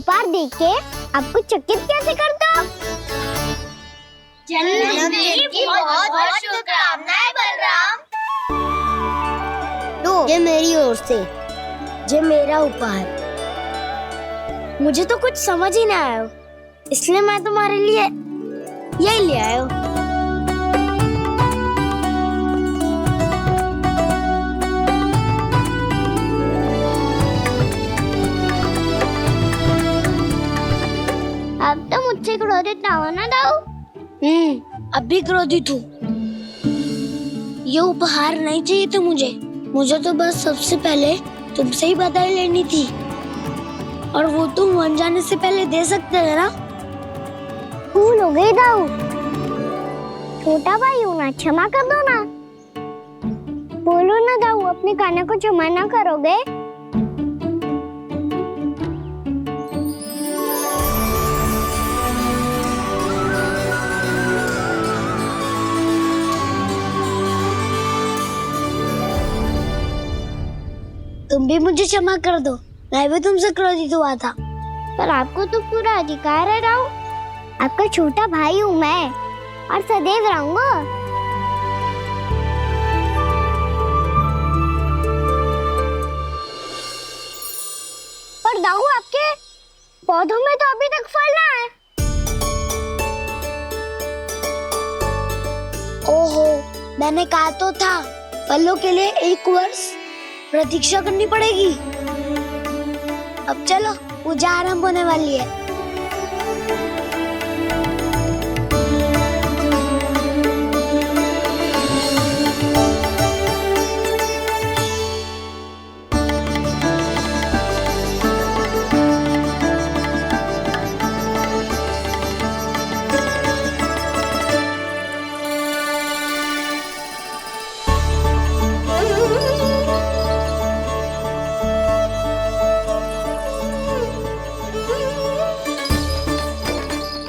उपहार देख के आपको चकित कैसे करते हो? जन्मदिन की बहुत शुभकामनाएं बलराम। लो, ये मेरी ओर से, ये मेरा उपहार। मुझे तो कुछ समझ ही ना आया, इसलिए मैं तुम्हारे लिए यही ले आया हूँ। अब तो मुझसे क्रोधित ना होना दाऊ। अब भी क्रोधित हूँ। ये उपहार नहीं चाहिए था मुझे तो बस सबसे पहले तुमसे ही बधाई लेनी थी, और वो तुम बन जाने से पहले दे सकते थे ना। भूल हो गई दाऊ। छोटा भाई हूँ ना, क्षमा कर दो ना। बोलो ना दाऊ, अपने कान्हा को क्षमा ना करोगे? तुम भी मुझे क्षमा कर दो, मैं भी तुमसे क्रोधित हुआ था। पर आपको तो पूरा अधिकार है राव। आपका छोटा भाई हूँ मैं, और सदैव रहूंगा। पर दाऊ, आपके पौधों में तो अभी तक फल ना है। ओहो, मैंने कहा तो था, फलों के लिए 1 वर्ष प्रतीक्षा करनी पड़ेगी। अब चलो, पूजा आरंभ होने वाली है।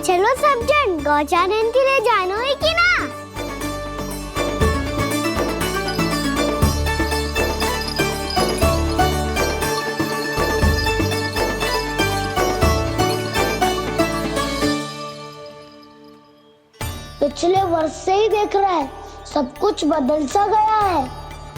चलो सब जन गौचारण के लिए जानो है कि ना? पिछले वर्ष से ही देख रहा है, सब कुछ बदल सा गया है।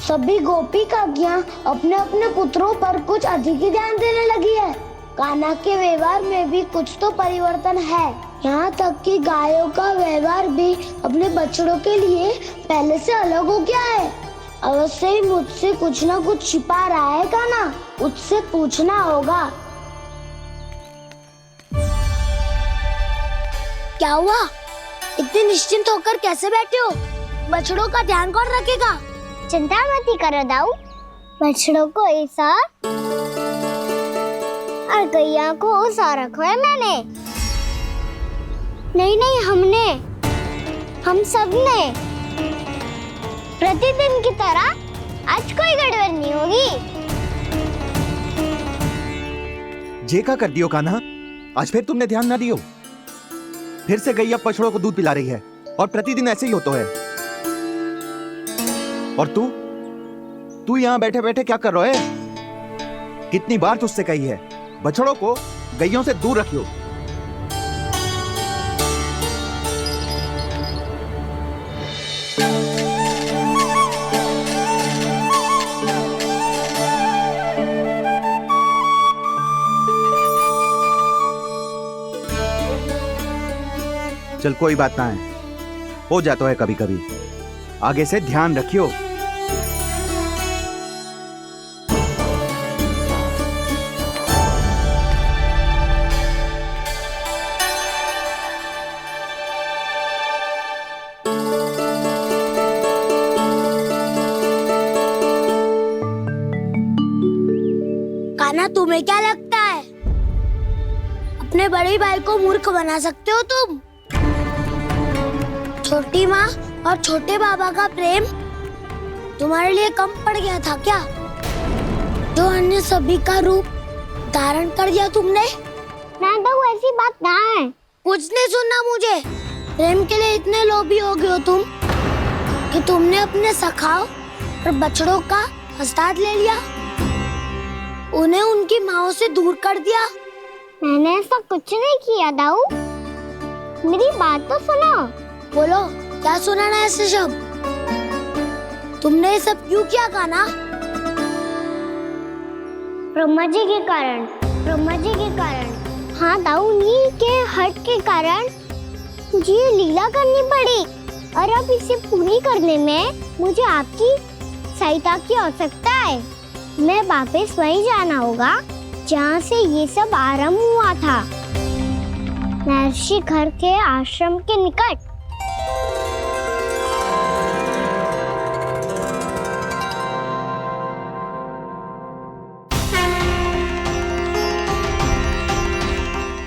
सभी गोपी काकियां अपने अपने पुत्रों पर कुछ अधिक ही ध्यान देने लगी है। कान्हा के व्यवहार में भी कुछ तो परिवर्तन है। यहाँ तक कि गायों का व्यवहार भी अपने बछड़ों के लिए पहले से अलग हो गया है। अवश्य ही मुझसे कुछ ना कुछ छिपा रहा है कान्हा, उससे पूछना होगा। क्या हुआ? इतने निश्चिंत होकर कैसे बैठे हो? बछड़ों का ध्यान कौन रखेगा? चिंता मत करो दाऊ, बछड़ों को ऐसा और गैया को ऐसा रखा है मैंने। नहीं, हम सब ने प्रतिदिन की तरह आज कोई गड़बड़ नहीं होगी। जे का कर दियो कान्हा, आज फिर तुमने ध्यान ना दियो। फिर से गैया बछड़ों को दूध पिला रही है, और प्रतिदिन ऐसे ही होता है। और तू यहाँ बैठे बैठे क्या कर रहा है? कितनी बार तुझसे कही है, बछड़ों को गैयों से दूर रखियो। चल कोई बात ना है, हो जाता है कभी कभी। आगे से ध्यान रखियो। कान्हा, तुम्हें क्या लगता है अपने बड़े भाई को मूर्ख बना सकते हो तुम? छोटी माँ और छोटे बाबा का प्रेम तुम्हारे लिए कम पड़ गया था क्या? जो अन्य सभी का रूप धारण कर दिया तुमने? ना तो ऐसी बात ना है। कुछ नहीं सुनना मुझे। प्रेम के लिए इतने लोभी हो गए हो तुम कि तुमने अपने सखाओं और बछड़ों का हस्ताक्षर ले लिया, उन्हें उनकी माँओं से दूर कर दिया। मैंने ऐसा कुछ नहीं किया दाऊ, मेरी बात तो सुनो। बोलो, क्या सुनाना है ऐसे शब्द? तुमने ये सब क्यों किया कान्हा? ब्रह्मा जी के कारण, ब्रह्मा जी के कारण। हाँ दाऊ, नील के हट के कारण मुझे ये लीला करनी पड़ी, और अब इसे पूरी करने में मुझे आपकी सहायता की आवश्यकता है। मैं वापस वहीं जाना होगा जहाँ से ये सब आरंभ हुआ था, महर्षि घर के आश्रम के निकट।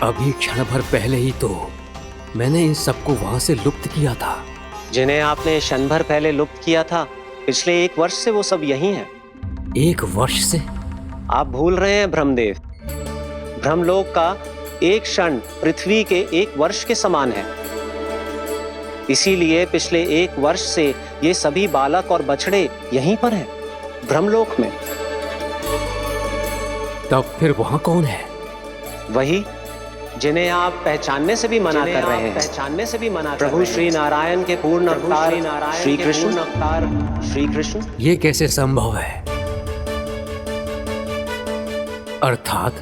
अभी क्षण भर पहले ही तो मैंने इन सबको वहां से लुप्त किया था। जिन्हें आपने क्षण भर पहले लुप्त किया था, पिछले 1 वर्ष से वो सब यही हैं। 1 वर्ष से? आप भूल रहे हैं ब्रह्मदेव, ब्रह्मलोक का एक क्षण पृथ्वी के 1 वर्ष के समान है। इसीलिए पिछले 1 वर्ष से ये सभी बालक और बछड़े यहीं पर हैं, ब्रह्मलोक में। तब फिर वहां कौन है? वही जिन्हें आप पहचानने से भी मना कर रहे हैं, पहचानने से भी मना प्रभु श्री नारायण के पूर्ण अवतार श्री कृष्ण। ये कैसे संभव है? अर्थात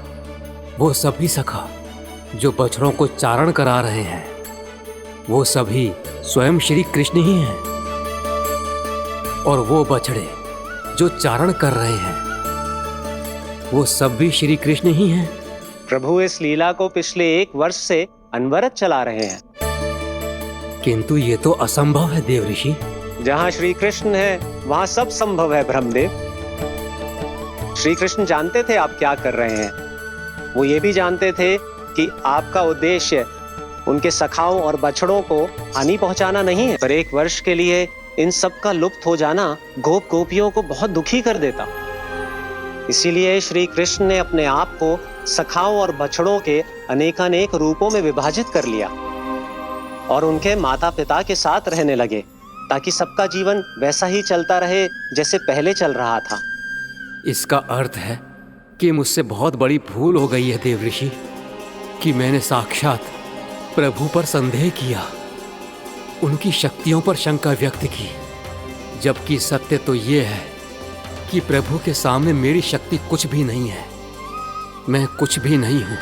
वो सभी सखा जो बछड़ों को चारण करा रहे हैं, वो सभी स्वयं श्री कृष्ण ही हैं, और वो बछड़े जो चारण कर रहे हैं, वो सब भी श्री कृष्ण ही हैं। प्रभु इस लीला को पिछले 1 वर्ष से अनवरत चला रहे हैं। किंतु ये तो असंभव है देव ऋषि। जहाँ श्री कृष्ण है वहाँ सब संभव है ब्रह्मदेव। श्री कृष्ण जानते थे आप क्या कर रहे हैं। वो ये भी जानते थे कि आपका उद्देश्य उनके सखाओं और बछड़ों को हानि पहुंचाना नहीं है, पर 1 वर्ष के लिए इन सब का लुप्त हो जाना गोप गोपियों को बहुत दुखी कर देता। इसीलिए श्री कृष्ण ने अपने आप को सखाओं और बछड़ों के अनेकानेक रूपों में विभाजित कर लिया और उनके माता पिता के साथ रहने लगे, ताकि सबका जीवन वैसा ही चलता रहे जैसे पहले चल रहा था। इसका अर्थ है कि मुझसे बहुत बड़ी भूल हो गई है देव ऋषि, कि मैंने साक्षात प्रभु पर संदेह किया, उनकी शक्तियों पर शंका व्यक्त की, जबकि सत्य तो ये है कि प्रभु के सामने मेरी शक्ति कुछ भी नहीं है, मैं कुछ भी नहीं हूं।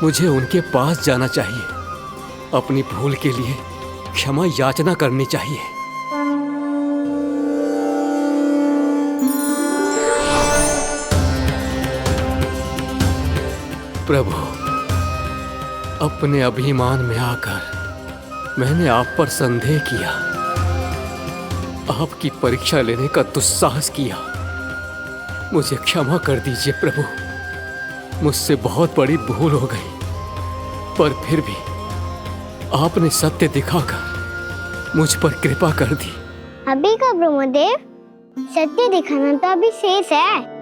मुझे उनके पास जाना चाहिए, अपनी भूल के लिए क्षमा याचना करनी चाहिए। प्रभु, अपने अभिमान में आकर मैंने आप पर संदेह किया, आपकी परीक्षा लेने का दुस्साहस किया। मुझे क्षमा कर दीजिए प्रभु, मुझसे बहुत बड़ी भूल हो गई, पर फिर भी आपने सत्य दिखाकर मुझ पर कृपा कर दी। अभी का ब्रह्मदेव, सत्य दिखाना तो अभी शेष है।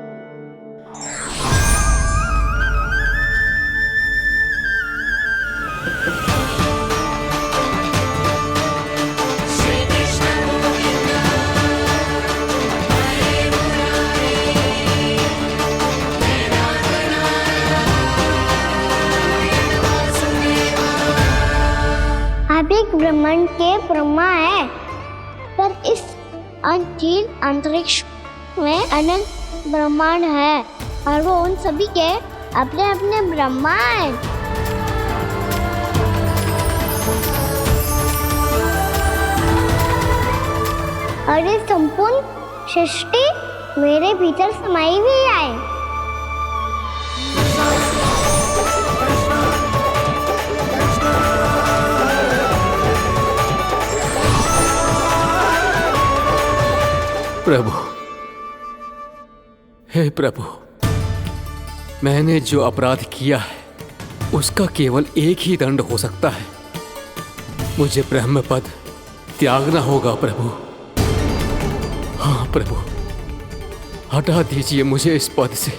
ब्रह्मांड के ब्रह्मा है, पर इस अनंत अंतरिक्ष में अनंत ब्रह्मांड है, और वो उन सभी के अपने अपने ब्रह्मा हैं। और ये संपूर्ण सृष्टि मेरे भीतर समाई हुई है। प्रभु, हे प्रभु, मैंने जो अपराध किया है उसका केवल एक ही दंड हो सकता है। मुझे ब्रह्म पद त्यागना होगा प्रभु। हाँ प्रभु, हटा दीजिए मुझे इस पद से।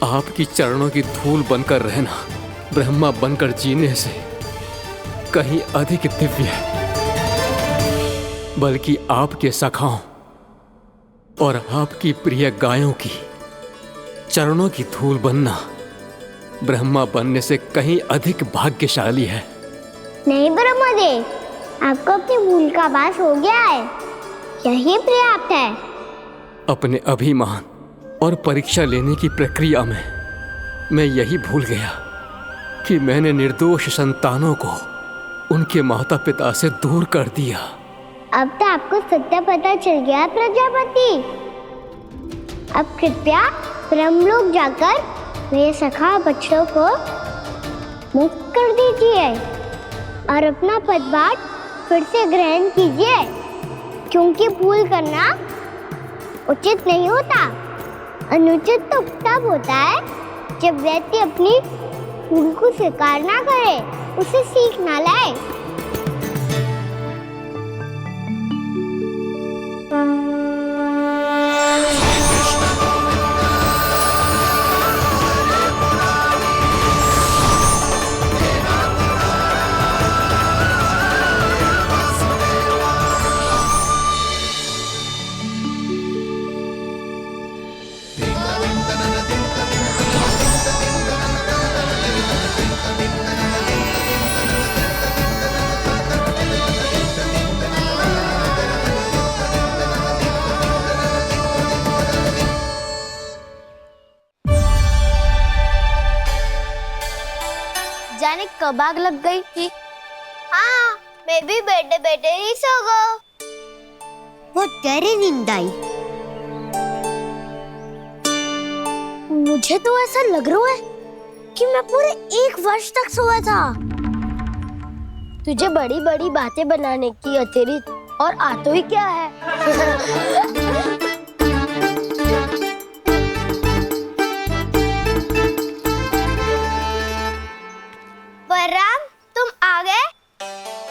आपकी चरणों की धूल बनकर रहना ब्रह्मा बनकर जीने से कहीं अधिक दिव्य है, बल्कि आपके सखाओं और आपकी प्रिय गायों की चरणों की धूल बनना ब्रह्मा बनने से कहीं अधिक भाग्यशाली है। नहीं ब्रह्मदेव, आपको अपनी भूल का आभास हो गया है, यही पर्याप्त है। अपने अभिमान और परीक्षा लेने की प्रक्रिया में मैं यही भूल गया कि मैंने निर्दोष संतानों को उनके माता पिता से दूर कर दिया। अब तो आपको सत्य पता चल गया प्रजापति। अब कृपया ब्रह्मलोक जाकर मेरे सखा बच्चों को मुक्त कर दीजिए और अपना पदभार फिर से ग्रहण कीजिए, क्योंकि भूल करना उचित नहीं होता। अनुचित तो तब होता है जब व्यक्ति अपनी भूल को स्वीकार ना करे, उसे सीख ना लाए। जाने कब आग लग गई थी। हाँ, मैं भी बैठे बैठे ही सो गया। बहुत गहरी नींद आई। मुझे तो ऐसा लग रहा है कि मैं पूरे 1 वर्ष तक सोया था। तुझे बड़ी बड़ी बातें बनाने की अतिरिक्त और आता ही क्या है? बलराम, तुम आ गए?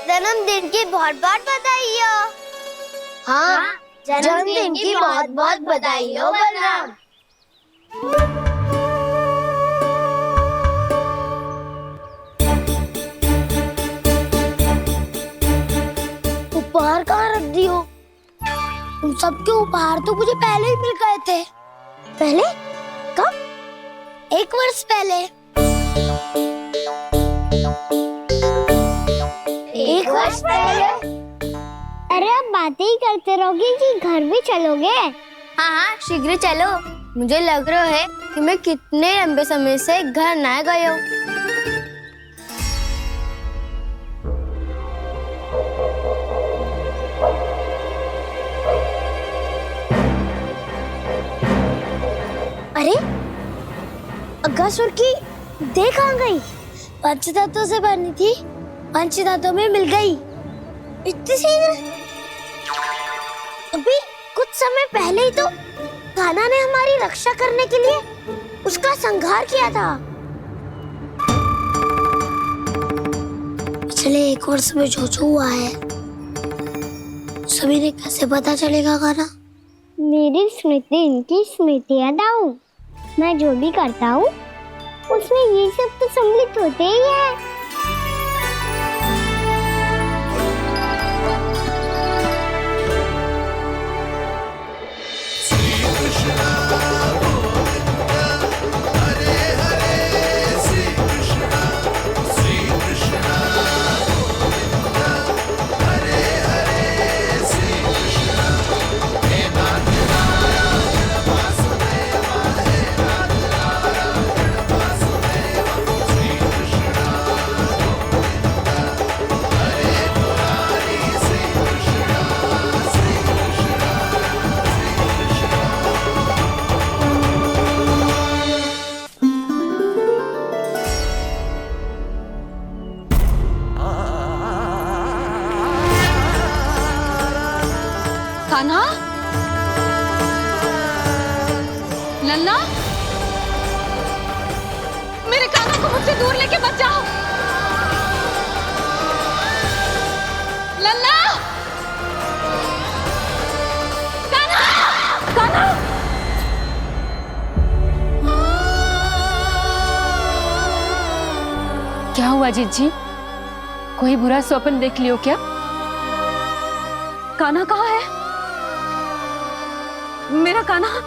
जन्मदिन की बहुत बहुत बधाई हो। हाँ, जन्मदिन की बहुत बहुत बधाई हो बलराम। उपहार कहाँ रख दी हो? तुम सबके उपहार तो मुझे पहले ही मिल गए थे। पहले? कब? 1 वर्ष पहले। 1 वर्ष पहले? अरे अब बातें ही करते रहोगे कि घर भी चलोगे? हाँ हाँ, शीघ्र चलो। मुझे लग रहा है कि मैं कितने लंबे समय से घर ना गई हूँ। अरे अगासुर की देह कहाँ गई? पंचतत्वों से बनी थी, पंचतत्वों में मिल गई। इतनी शीघ्र? अभी कुछ समय पहले ही तो कान्हा ने हमारी रक्षा करने के लिए उसका संहार किया था। पिछले 1 वर्ष में जो जो हुआ है सभी ने कैसे पता चलेगा कान्हा? मेरी स्मृति इनकी स्मृति यादाऊं। मैं जो भी करता हूँ उसमें ये सब तो सम्मिलित होते ही है। कान्हा, लल्ला, मेरे कान्हा को मुझसे दूर लेके मत जाओ। लल्ला, कान्हा, कान्हा। क्या हुआ जीजी? कोई बुरा स्वप्न देख लियो क्या? कान्हा कहाँ है? मेरा कान्हा?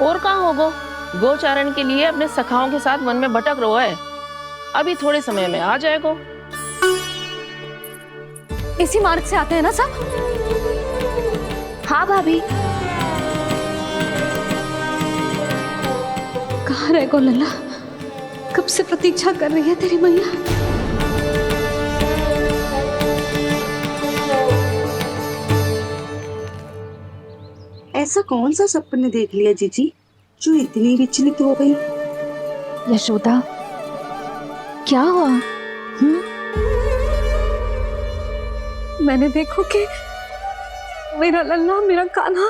और कहाँ होगो? गोचारण के लिए अपने सखाओं के साथ वन में भटक रहो है। अभी थोड़े समय में आ जाएगा। इसी मार्ग से आते हैं ना सब? हाँ भाभी। कहाँ रह गो लल्ला? कब से प्रतीक्षा कर रही है तेरी मैया। ऐसा कौन सा सपने देख लिया जीजी जो इतनी विचलित हो गई? यशोदा, क्या हुआ? मैंने देखो कि मेरा लल्ला, मेरा कान्हा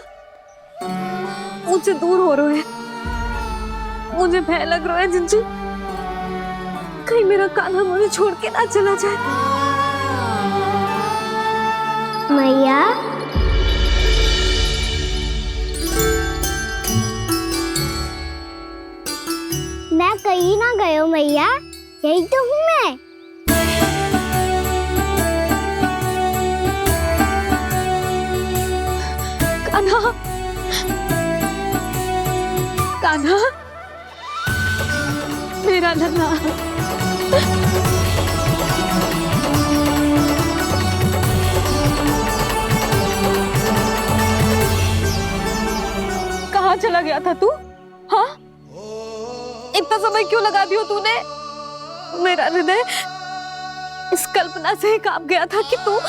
मुझसे दूर हो रहे हैं। मुझे भय लग रहा है जीजी, कहीं मेरा कान्हा मुझे छोड़ के ना चला जाए। मैया, मैं कहीं ना गयो मैया, यही तो हूँ मैं। कान्हा, कान्हा, मेरा लल्ला। कहाँ चला गया था तू? हाँ, इतना समय क्यों लगा दिया तूने? मेरा हृदय इस कल्पना से ही कांप गया था कि तू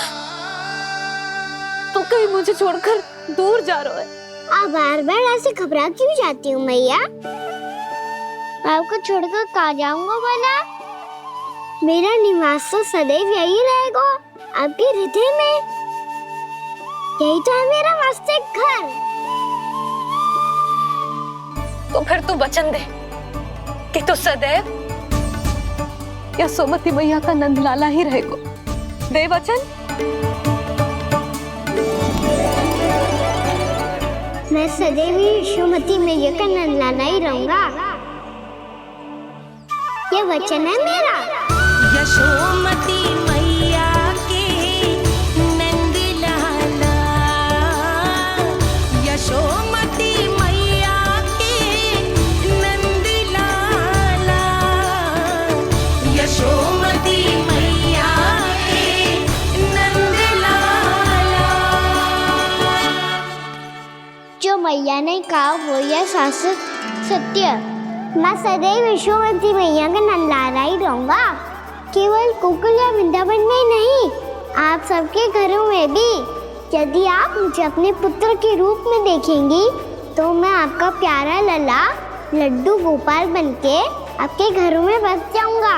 कहीं मुझे छोड़कर दूर जा रहा है। आप बार बार ऐसे घबरा क्यों जाती हूँ मैया? आपको छोड़कर कहाँ जाऊंगा भला? मेरा निवास तो सदैव यही रहेगा, आपके हृदय में। यही तो है मेरा वास्तविक घर। तो फिर तू वचन दे कि तू सदैव यशोमती मैया का नंदलाला ही रहेगा। दे वचन। मैं सदैव यशोमती मैया का नंदलाला ही रहूंगा, ये वचन है मेरा। यशोमती मैया के नंदलाला, यशोमती मैया के नंदलाला, यशोमती मैया के नंदलाला। जो मैया ने कहा वो यह शाश्वत सत्य। मैं सदैव यशोमती मैया का नंदलाला ही रहूंगा, केवल गोकुल या वृंदावन में नहीं, आप सबके घरों में भी। यदि आप मुझे अपने पुत्र के रूप में देखेंगी तो मैं आपका प्यारा लल्ला लड्डू गोपाल बनके आपके घरों में बस जाऊंगा।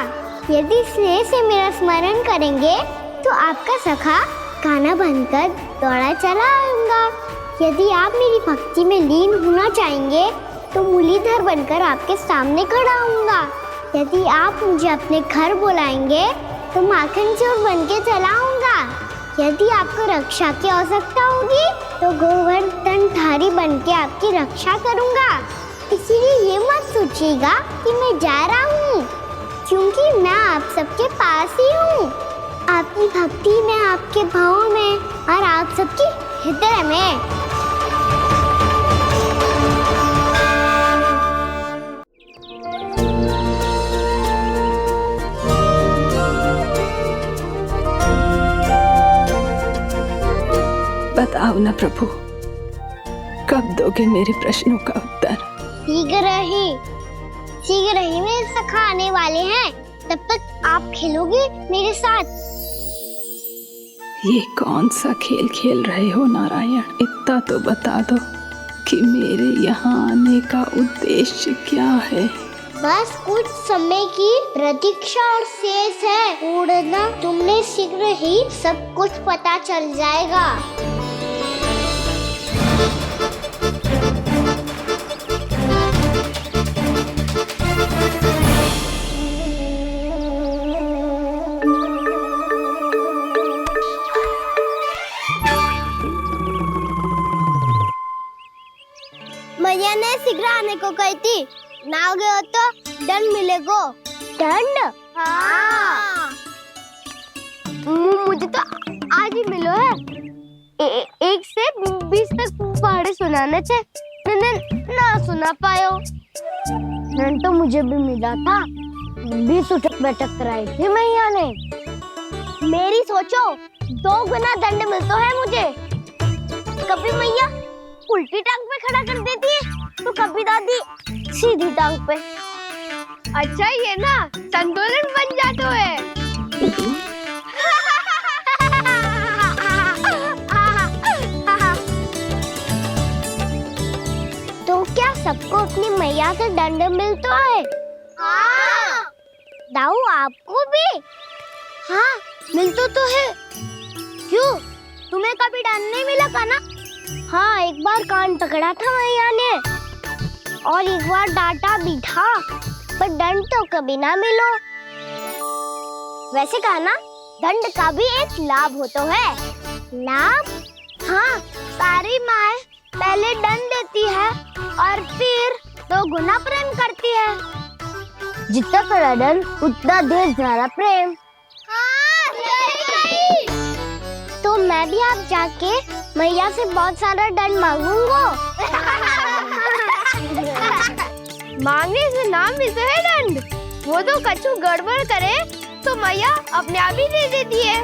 यदि स्नेह से मेरा स्मरण करेंगे तो आपका सखा खाना बनकर दौड़ा चला आऊंगा। यदि आप मेरी भक्ति में लीन होना चाहेंगे तो मुरलीधर बनकर आपके सामने खड़ा होऊंगा। यदि आप मुझे अपने घर बुलाएंगे तो माखन चोर बनके चला आऊंगा। यदि आपको रक्षा की आवश्यकता होगी तो गोवर्धनधारी बनके आपकी रक्षा करूंगा। इसीलिए ये मत सोचिएगा कि मैं जा रहा हूँ, क्योंकि मैं आप सबके पास ही हूँ, आपकी भक्ति में, आपके भाव में और आप सबके हृदय में। बताओ ना प्रभु, कब दोगे मेरे प्रश्नों का उत्तर? शीघ्र ही मेरे सखा आने वाले हैं, तब तक आप खेलोगे मेरे साथ। ये कौन सा खेल खेल रहे हो नारायण? इतना तो बता दो कि मेरे यहाँ आने का उद्देश्य क्या है? बस कुछ समय की प्रतीक्षा और शेष है। उड़ना तुमने शीघ्र ही सब कुछ पता चल जाएगा। मैया ने शीघ्र आने को कही थी, ना आ गए हो तो दंड मिलेगा। दंड? हाँ। मुझे तो आज ही मिलो है। 1 से 20 तक पहाड़े सुनाने चे, ना सुना पायो। दंड तो मुझे भी मिला था, भी सुटक बैठक कराई थी मैया ने। मेरी सोचो, 2 गुना दंड मिलता है मुझे। कभी मैया उल्टी टांग पे खड़ा कर देती है, तो कभी दादी सीधी टांग पे। अच्छा ये ना संतुलन बन जाता है। तो क्या सबको अपनी मैया से दंड मिलता है? हाँ। दाऊ आपको भी? हाँ मिलता तो है। क्यों, तुम्हें कभी दंड नहीं मिला का ना? हाँ, एक बार कान पकड़ा था मैया ने और एक बार डांटा भी था, पर दंड तो कभी ना मिलो। वैसे कहा ना, दंड का भी एक लाभ होता है। लाभ? हाँ, सारी माँ पहले दंड देती है और फिर 2 गुना प्रेम करती है। जितना बड़ा दंड उतना देर ज्यादा प्रेम। हाँ, सही। तो मैं भी आप जाके मैया से बहुत सारा दंड मांगूंगा। मांगने से ना मिलता है दंड, वो तो कछु गड़बड़ करे तो मैया अपने आप ही दे देती है।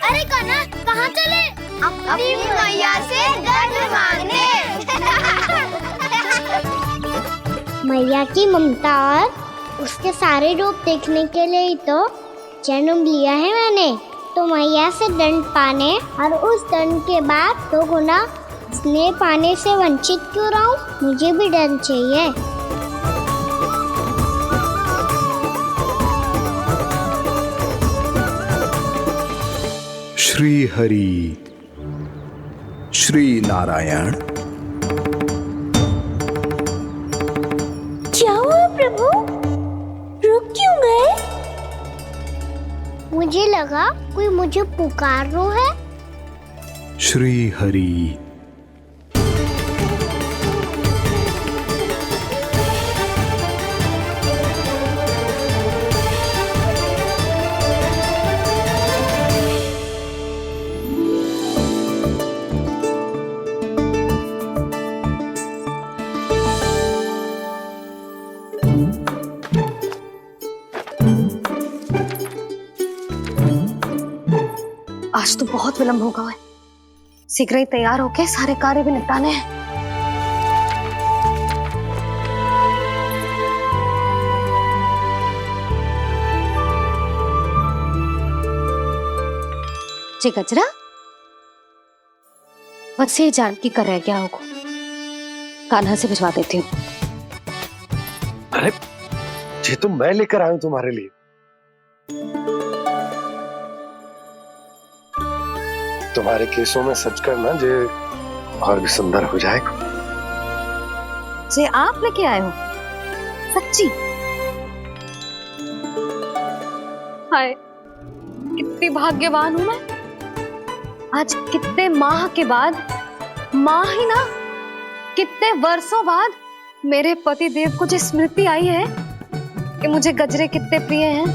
अरे कान्हा, कहाँ चले? अपनी मैया से दंड मांगने। मैया की ममता और उसके सारे रूप देखने के लिए ही तो जन्म लिया है मैंने। तो मैया से दंड पाने और उस दंड के बाद 2 गुना स्नेह पाने से वंचित क्यों रहूं? मुझे भी दंड चाहिए। श्री हरि, श्री नारायण। क्या हुआ प्रभु? रुक क्यों गए? मुझे लगा कोई मुझे पुकार रहा है। श्री हरि। आज तो बहुत विलंब होगा है। शीघ्र ही तैयार होके सारे कार्य भी निपटाने हैं। जी गजरा, बस ये जानकी कर रह गया होगा, कान्हा से भिजवा देती हूँ। अरे ये तो मैं लेकर आया हूं तुम्हारे लिए। तुम्हारे केसों में सच करना जे और भी सुंदर हो जाएगा। जे आप लेके आए हो? सच्ची? हाय, कितनी भाग्यवान हूं मैं। आज कितने माह के बाद, माह ही ना, कितने वर्षों बाद मेरे पति देव को जो स्मृति आई है कि मुझे गजरे कितने प्रिय हैं।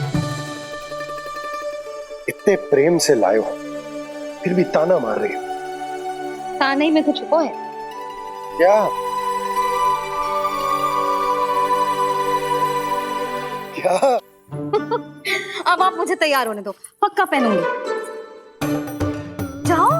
इतने प्रेम से लाए हो, फिर भी ताना मार रही हो। ताने ही में कुछ छुपो है क्या? क्या? अब आप मुझे तैयार होने दो, पक्का पहनूंगी। जाओ।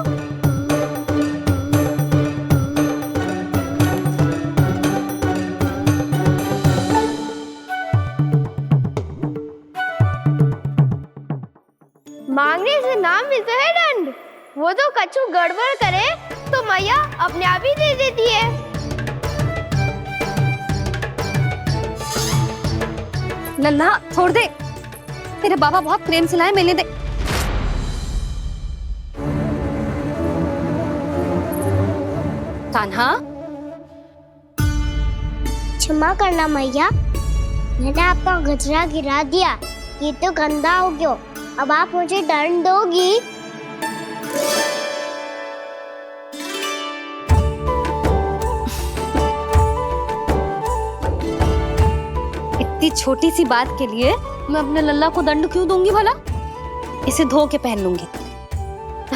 मांगने से ना मिलता है दंड, वो तो कछु गड़बड़ करे तो मैया अपने आप ही दे देती है। लल्ला छोड़ दे, तेरे बाबा बहुत प्रेम से लाए, मिलने दे। कान्हा, क्षमा करना मैया, मैंने आपका गजरा गिरा दिया, ये तो गंदा हो गया। अब आप मुझे दंड दोगी? इतनी छोटी सी बात के लिए मैं अपने लल्ला को दंड क्यों दूंगी भला? इसे धो के पहन लूंगी।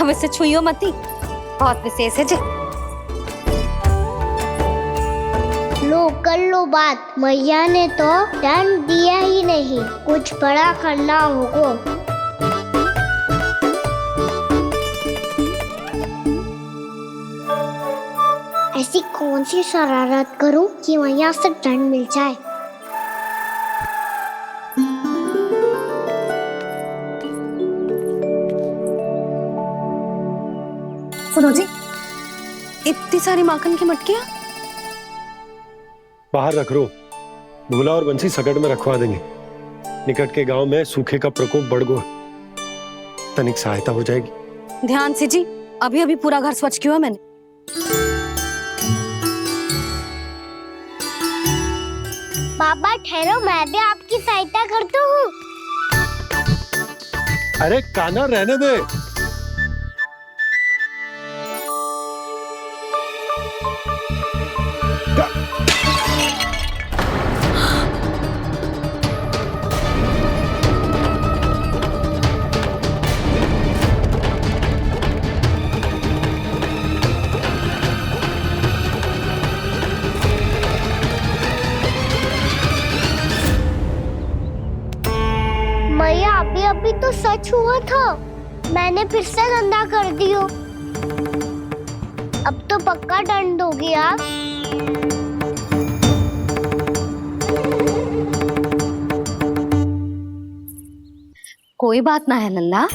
अब इसे छुइयो मती, बहुत विशेष है जी। लो तो कर लो बात। मैया ने तो दंड दिया ही नहीं, कुछ बड़ा करना होगा। ऐसी कौन सी शरारत करूं कि मैया से दंड मिल जाए। सुनो जी, इतनी सारी माखन की मटकियां बाहर रख रो, भूला और बंसी सकट में रखवा देंगे। निकट के गांव में सूखे का प्रकोप बढ़ गया, तनिक सहायता हो जाएगी। ध्यान से जी, अभी अभी पूरा घर स्वच्छ किया मैंने। पापा ठहरो, मैं भी आपकी सहायता करता हूँ। अरे कान्हा रहने दे। मैया अभी अभी तो सच हुआ था, मैंने फिर से गंदा कर दियो। अब तो पक्का दंड दोगी आप। कोई बात ना है लल्ला,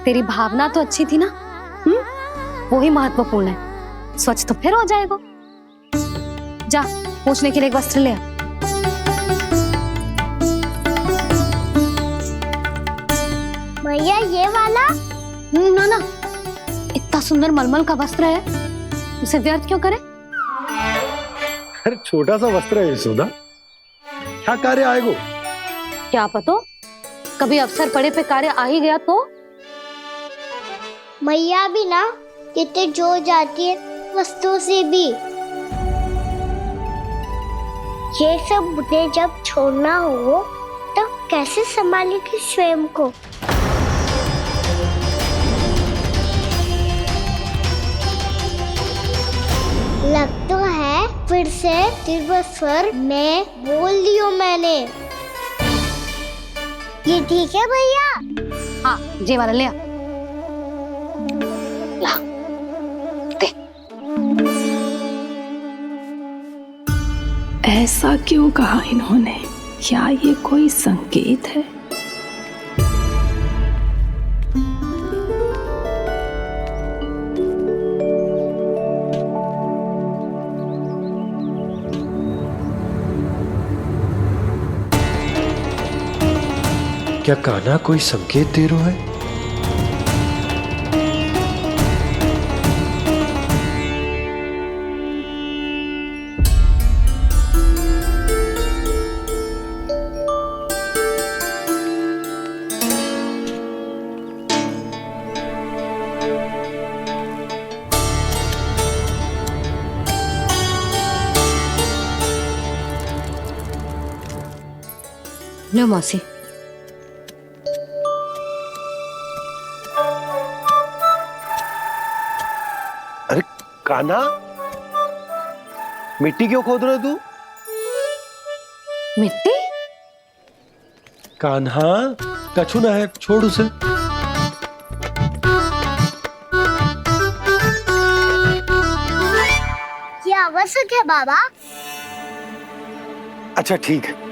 तेरी भावना तो अच्छी थी ना, वही महत्वपूर्ण है। स्वच्छ तो फिर हो जाएगा। जा पूछने के लिए एक वस्त्र ले आ। मैया ये वाला? ना ना, इतना सुंदर मलमल का वस्त्र है, उसे व्यर्थ क्यों करे? अरे छोटा सा वस्त्र है यशोदा, क्या कार्य आएगा? क्या पता, कभी अवसर पड़े पे कार्य आ ही गया तो। मैया भी ना कितने जो जाती है वस्तुओं से भी। ये सब मुझे जब छोड़ना हो तो कैसे संभालेगी स्वयं को। लग तो है फिर से तीव्र स्वर में बोल दियो मैंने। ये ठीक है भैया? हाँ, जे वाला ले आ। ला, दे। ऐसा क्यों कहा इन्होंने? क्या ये कोई संकेत है? क्या कान्हा कोई संकेत दे रहा है? लो मौसी। अरे कान्हा, मिट्टी क्यों खोद रहे तू? मिट्टी? कान्हा, कछु ना है, छोड़ उसे। ये आवश्यक है बाबा। अच्छा ठीक है।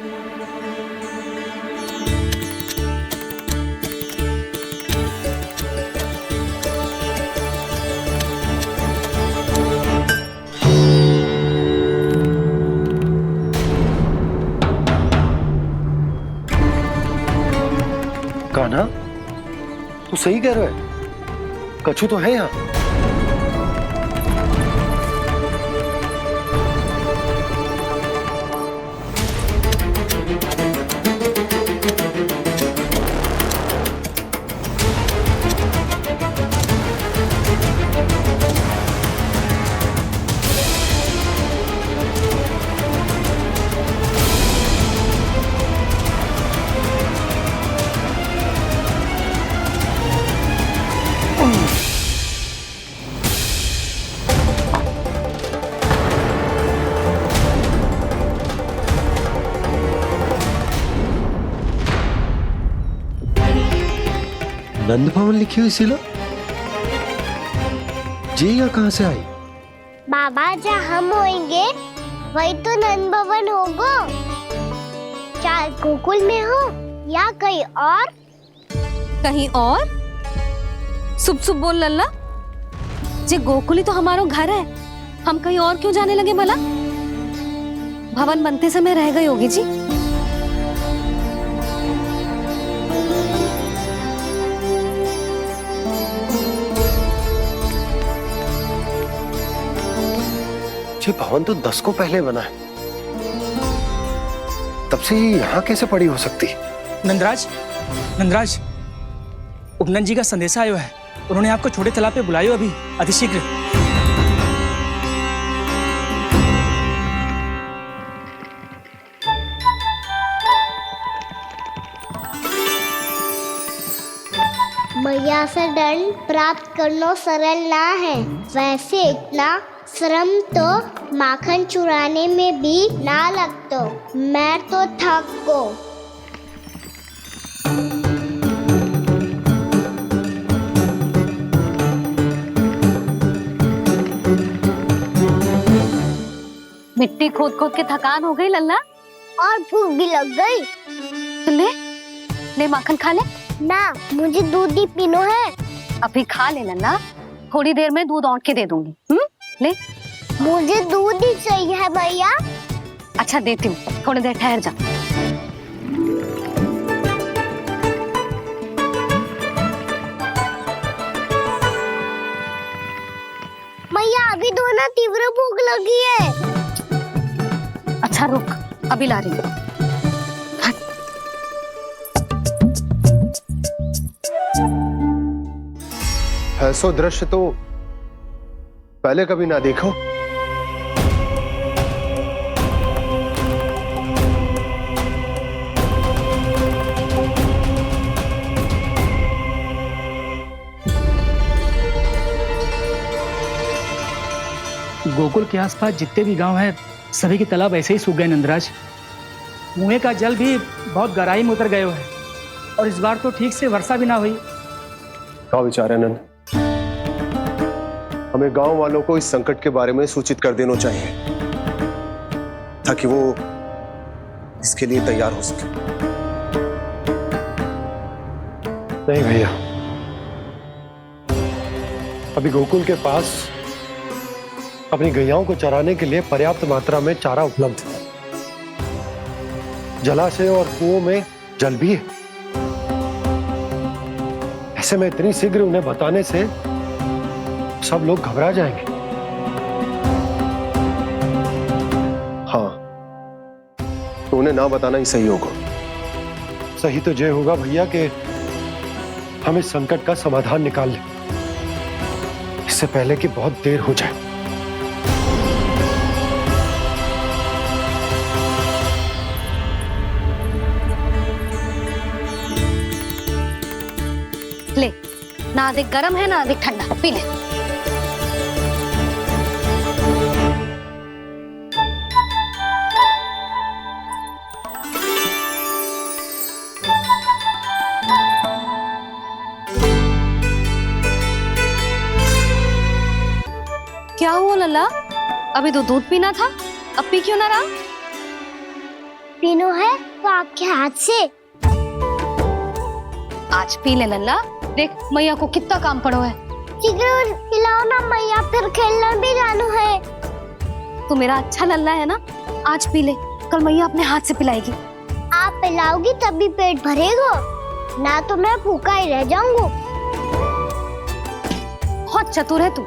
कान्हा, तू सही कह रहा है, कछु तो है यहाँ। नंद भवन लिखी हुई सिला जी यहाँ कहाँ से आई? बाबा जहाँ हम होंगे वही तो नंद भवन होगा। चाहे गोकुल में हो या कहीं और। कहीं और? सुब सुब बोल लल्ला, जे गोकुली तो हमारा घर है, हम कहीं और क्यों जाने लगे भला? भवन बनते समय रह गई होगी जी। ये भवन तो 10 को पहले बना है, तब से ये यहाँ कैसे पड़ी हो सकती? नंदराज, नंदराज, उपनंद जी का संदेशा आयो है। उन्होंने आपको छोटे तालाब पे बुलायो अभी अतिशीघ्र। मैया से दंड प्राप्त करना सरल ना है। वैसे इतना श्रम तो माखन चुराने में भी ना लगता। मैं तो थक को। मिट्टी खोद खोद के थकान हो गई लल्ला, और भूख भी लग गई। तो ले माखन खा ले। ना, मुझे दूध ही पीनो है। अभी खा ले लल्ला, थोड़ी देर में दूध औंट के दे दूंगी। ले। मुझे दूध ही चाहिए है भैया। अच्छा देती हूँ, थोड़ी देर ठहर जा। मैया अभी दोनों तीव्र भूख लगी है। अच्छा रुक, अभी ला रही हूँ। ऐसा दृश्य तो पहले कभी ना देखो। गोकुल के आसपास जितने भी गांव हैं, सभी के तालाब ऐसे ही सूख गए नंदराज। कुएं का जल भी बहुत गहराई में उतर गया है, और इस बार तो ठीक से वर्षा भी ना हुई। क्या विचार है नंद? हमें गांव वालों को इस संकट के बारे में सूचित कर देना चाहिए, ताकि वो इसके लिए तैयार हो सके। नहीं भैया, अभी गोकुल के पास अपनी गैयाओं को चराने के लिए पर्याप्त मात्रा में चारा उपलब्ध है। जलाशय और कुओं में जल भी है। ऐसे में इतनी शीघ्र उन्हें बताने से सब लोग घबरा जाएंगे। हाँ, तो उन्हें ना बताना ही सही होगा। सही तो ये होगा भैया कि हम इस संकट का समाधान निकाल लें, इससे पहले कि बहुत देर हो जाए। ले, ना अधिक गर्म है ना अधिक ठंडा, पी ले। क्या हुआ लल्ला? अभी तो दूध पीना था, अब पी क्यों ना रहा? पीनो है तो आपके हाथ से। आज पी ले लल्ला, देख मैया को कितना काम पड़ो है। शीघ्र पिलाओ ना मैया, फिर खेलना भी जानो है। तू मेरा अच्छा लल्ला है ना, आज पी ले, कल मैया अपने हाथ से पिलाएगी। आप पिलाओगी तभी पेट भरेगा, ना तो मैं भूखा ही रह जाऊंगा। बहुत चतुर है तू,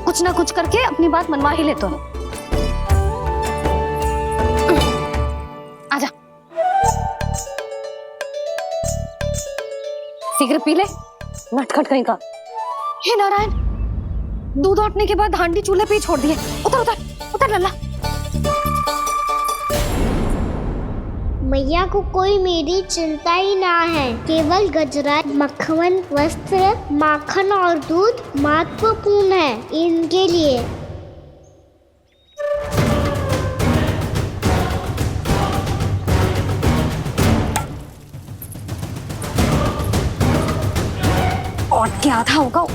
कुछ ना कुछ करके अपनी बात मनवा ही लेता है। आजा, शीघ्र पी ले, नटखट कहीं का। हे नारायण, दूध औटने के बाद हांडी चूल्हे पे ही छोड़ दिए। उतर उतर उतर लल्ला। मैया को कोई मेरी चिंता ही ना है। केवल गजरा, मक्खन, वस्त्र, माखन और दूध महत्वपूर्ण है इनके लिए। इसके आधा होगा।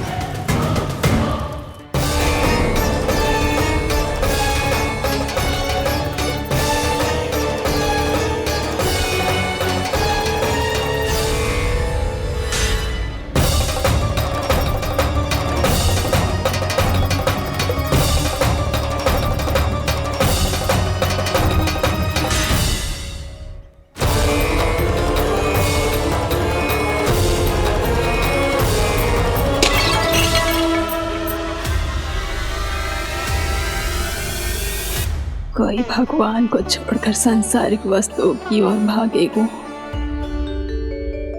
कोई भगवान को छोड़कर सांसारिक वस्तुओं की ओर भागेगा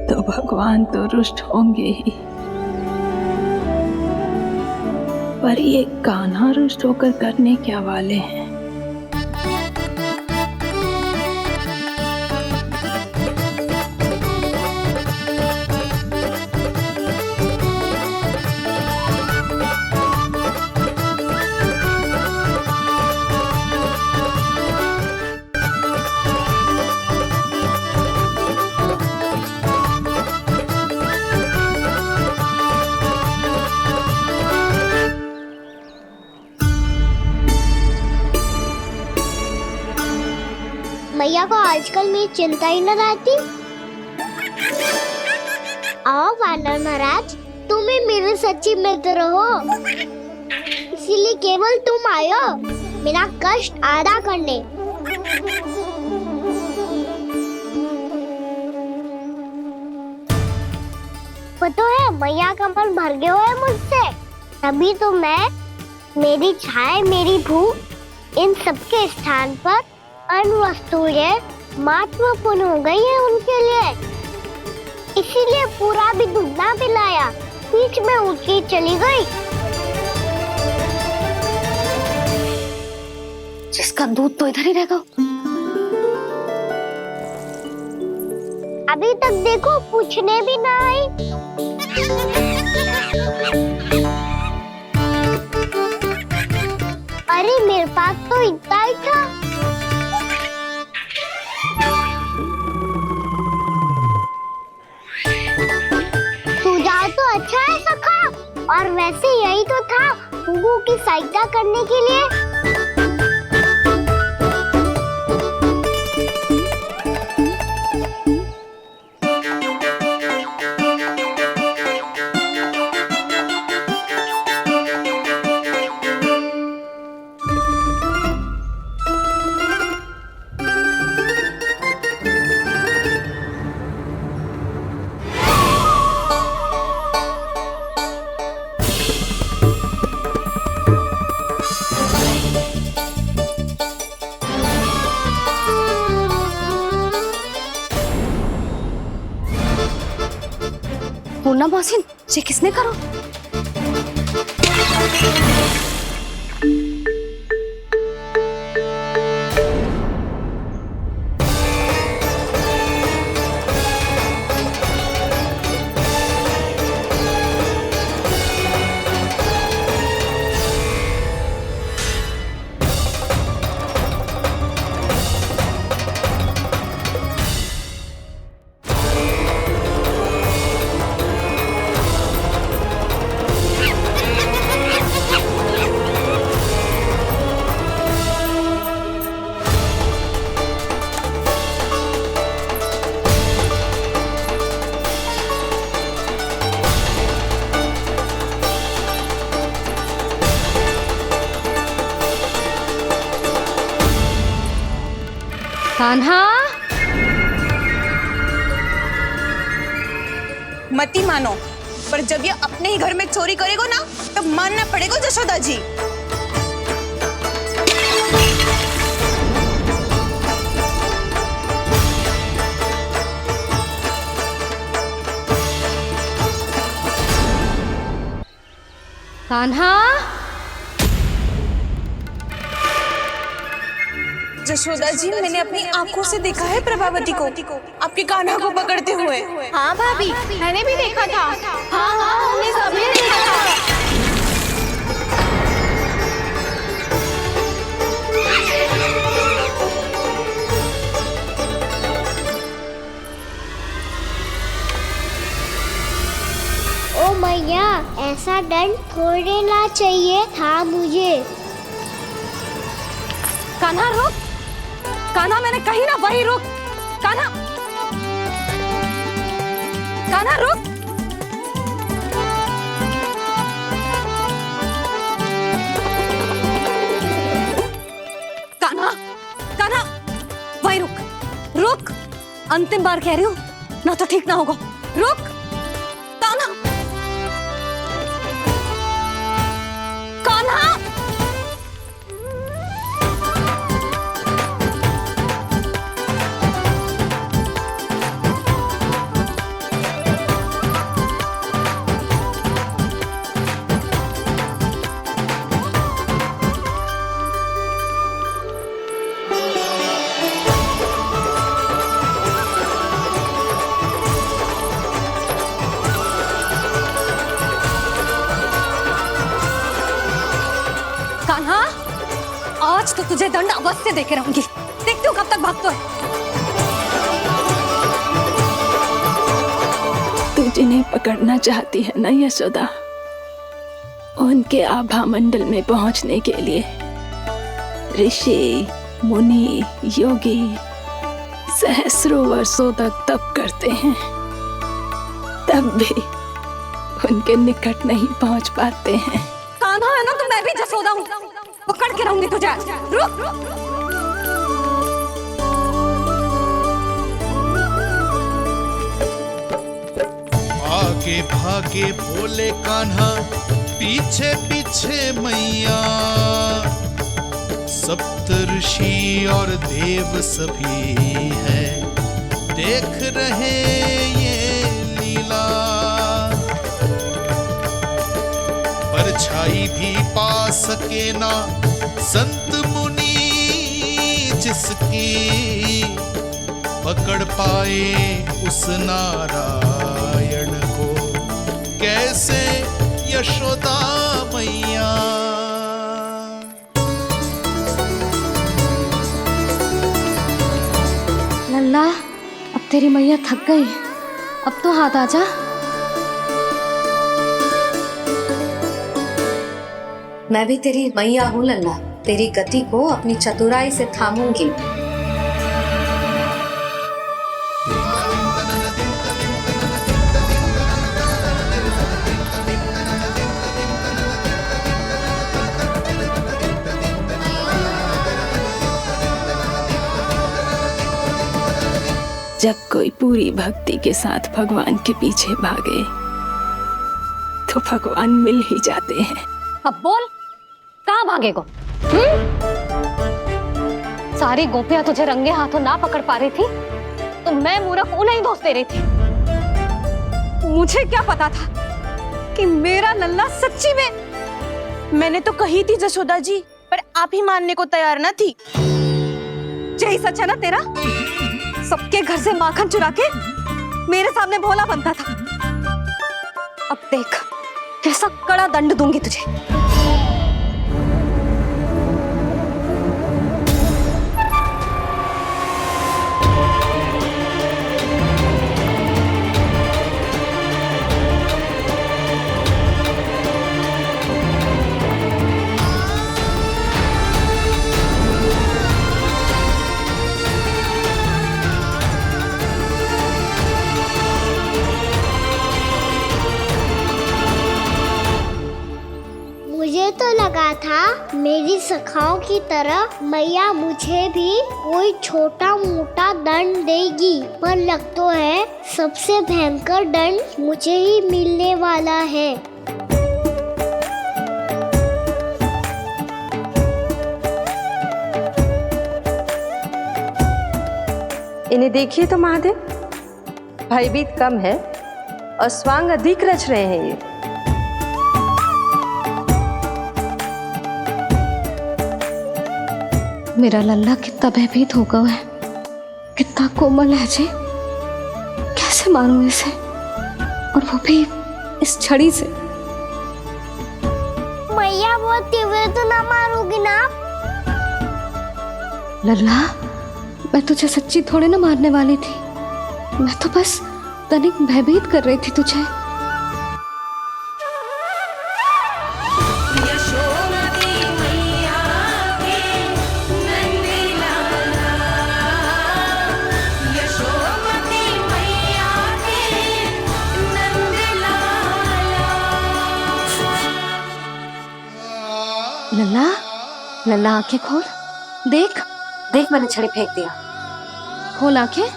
तो भगवान तो रुष्ट होंगे ही, पर ये कान्हा रुष्ट होकर करने क्या वाले हैं? मैया को आजकल मेरी चिंता ही न रहती। आओ वानर महाराज, तुम ही मेरे सच्ची मित्र हो, इसीलिए केवल तुम आयो मेरा कष्ट आधा करने। पता है मैया का मन भर गया है मुझसे, तभी तो मैं, मेरी छाया, मेरी भूख, इन सबके स्थान पर अन्य वस्तुएं महत्वपूर्ण हो गई है उनके लिए, इसीलिए पूरा भी दूध ना पिलाया, बीच में उठ के चली गई। जिसका दूध तो इधर ही रहेगा। अभी तक देखो पूछने भी ना आई। अरे मेरे पास तो इतना ही था। सुझाव तो अच्छा है सखा, और वैसे यही तो था हुगू की सहायता करने के लिए। मुन्ना मोहसिन, ये किसने करो? कान्हा, मती मानो, पर जब ये अपने ही घर में चोरी करेगा ना, तब मानना पड़ेगा जशोदा जी। कान्हा, जशोदा जी, मैंने अपनी आंखों से देखा है प्रभावती को आपके कान्हा को पकड़ते हुए। हाँ भाभी, मैंने भी देखा था। हाँ हाँ, हमने सभी देखा था। ओ मैया, ऐसा दंड थोड़े ना चाहिए था मुझे। कान्हा रुक, कान्हा मैंने कही ना वही रुक, कान्हा, कान्हा रुक। कान्हा, कान्हा वही रुक, रुक, अंतिम बार कह रही हूँ, ना तो ठीक ना होगा, रुक कान्हा, कान्हा। कान्हा, आज तो तुझे दंड अवश्य देके रहूंगी, देखती हूँ कब तक भागता है। तू जिन्हें पकड़ना चाहती है ना यशोदा, उनके आभा मंडल में पहुंचने के लिए ऋषि, मुनि, योगी सहस्रों वर्षों तक तप करते हैं, तब भी उनके निकट नहीं पहुंच पाते हैं। कान्हा है ना तो मैं भी जसोदा हूँ, पकड़ के रहूंगी तुझे। रुक, आगे भागे भोले कान्हा, पीछे पीछे मैया, सप्त ऋषि और देव सभी हैं, देख रहे ये लीला। परछाई भी पा सके ना संत मुनि जिसकी, पकड़ पाए उस नारायण को कैसे यशोदा मैया। लल्ला, अब तेरी मैया थक गई, अब तो हाथ आजा। मैं भी तेरी मैया हूँ लल्ला, तेरी गति को अपनी चतुराई से थामूंगी। जब कोई पूरी भक्ति के साथ भगवान के पीछे भागे तो भगवान मिल ही जाते हैं। अब बोल, कहाँ भागेगा? सारी गोपियां तुझे रंगे हाथों ना पकड़ पा रही थी तो मैं मूर्ख उन्हें ही दोष दे रही थी। मुझे क्या पता था कि मेरा लल्ला सच्ची में। मैंने तो कही थी जसोदा जी, पर आप ही मानने को तैयार ना थी। यही सच है ना तेरा? सबके घर से माखन चुरा के मेरे सामने भोला बनता था। अब देख कैसा कड़ा दंड दूंगी तुझे। मुझे तो लगा था मेरी सखाओं की तरह मैया मुझे भी कोई छोटा मोटा दंड देगी, पर लग तो है सबसे भयंकर दंड मुझे ही मिलने वाला है। इन्हें देखिए तो महादेव, भयभीत कम है और स्वांग अधिक रच रहे हैं ये। मेरा लल्ला कितना भयभीत होगा है, कितना कोमल है जी। कैसे मारूं इसे, और वो भी इस छड़ी से। मैया बोलती हुए तो ना मारोगी ना? लल्ला, मैं तुझे सच्ची थोड़े ना मारने वाली थी, मैं तो बस तनिक भयभीत कर रही थी तुझे। लल्ला आंखें खोल, देख देख मैंने छड़ी फेंक दिया। खोल आंखें,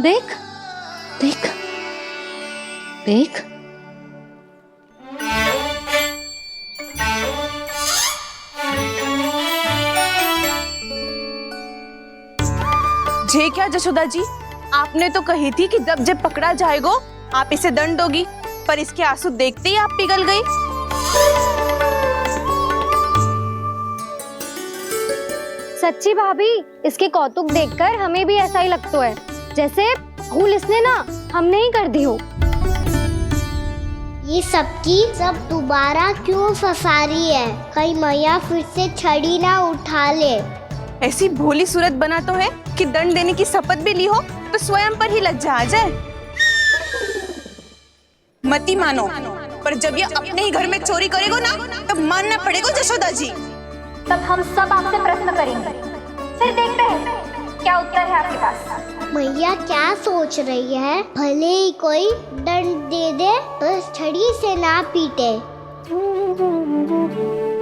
देख देख देख। जे क्या जशोदा जी, आपने तो कही थी कि जब जब पकड़ा जाएगा आप इसे दंड दोगी, पर इसके आंसू देखते ही आप पिघल गई। सच्ची भाभी, इसके कौतुक देखकर हमें भी ऐसा ही लगता है जैसे भूल इसने ना हमने ही कर दी हो। ये सबकी सब दोबारा क्यों फंसा रही है? कहीं मैया फिर से छड़ी ना उठा ले। ऐसी भोली सूरत बना तो है कि दंड देने की शपथ भी ली हो तो स्वयं पर ही लज्जा आ जाए। मती मानो, पर जब ये अपने ही घर में चोरी करेगो ना तब मानना पड़ेगा जशोदा जी। तब हम सब आपसे प्रश्न करेंगे, फिर देखते हैं क्या उत्तर है आपके पास। मैया क्या सोच रही है? भले ही कोई दंड दे दे, बस छड़ी से ना पीटे।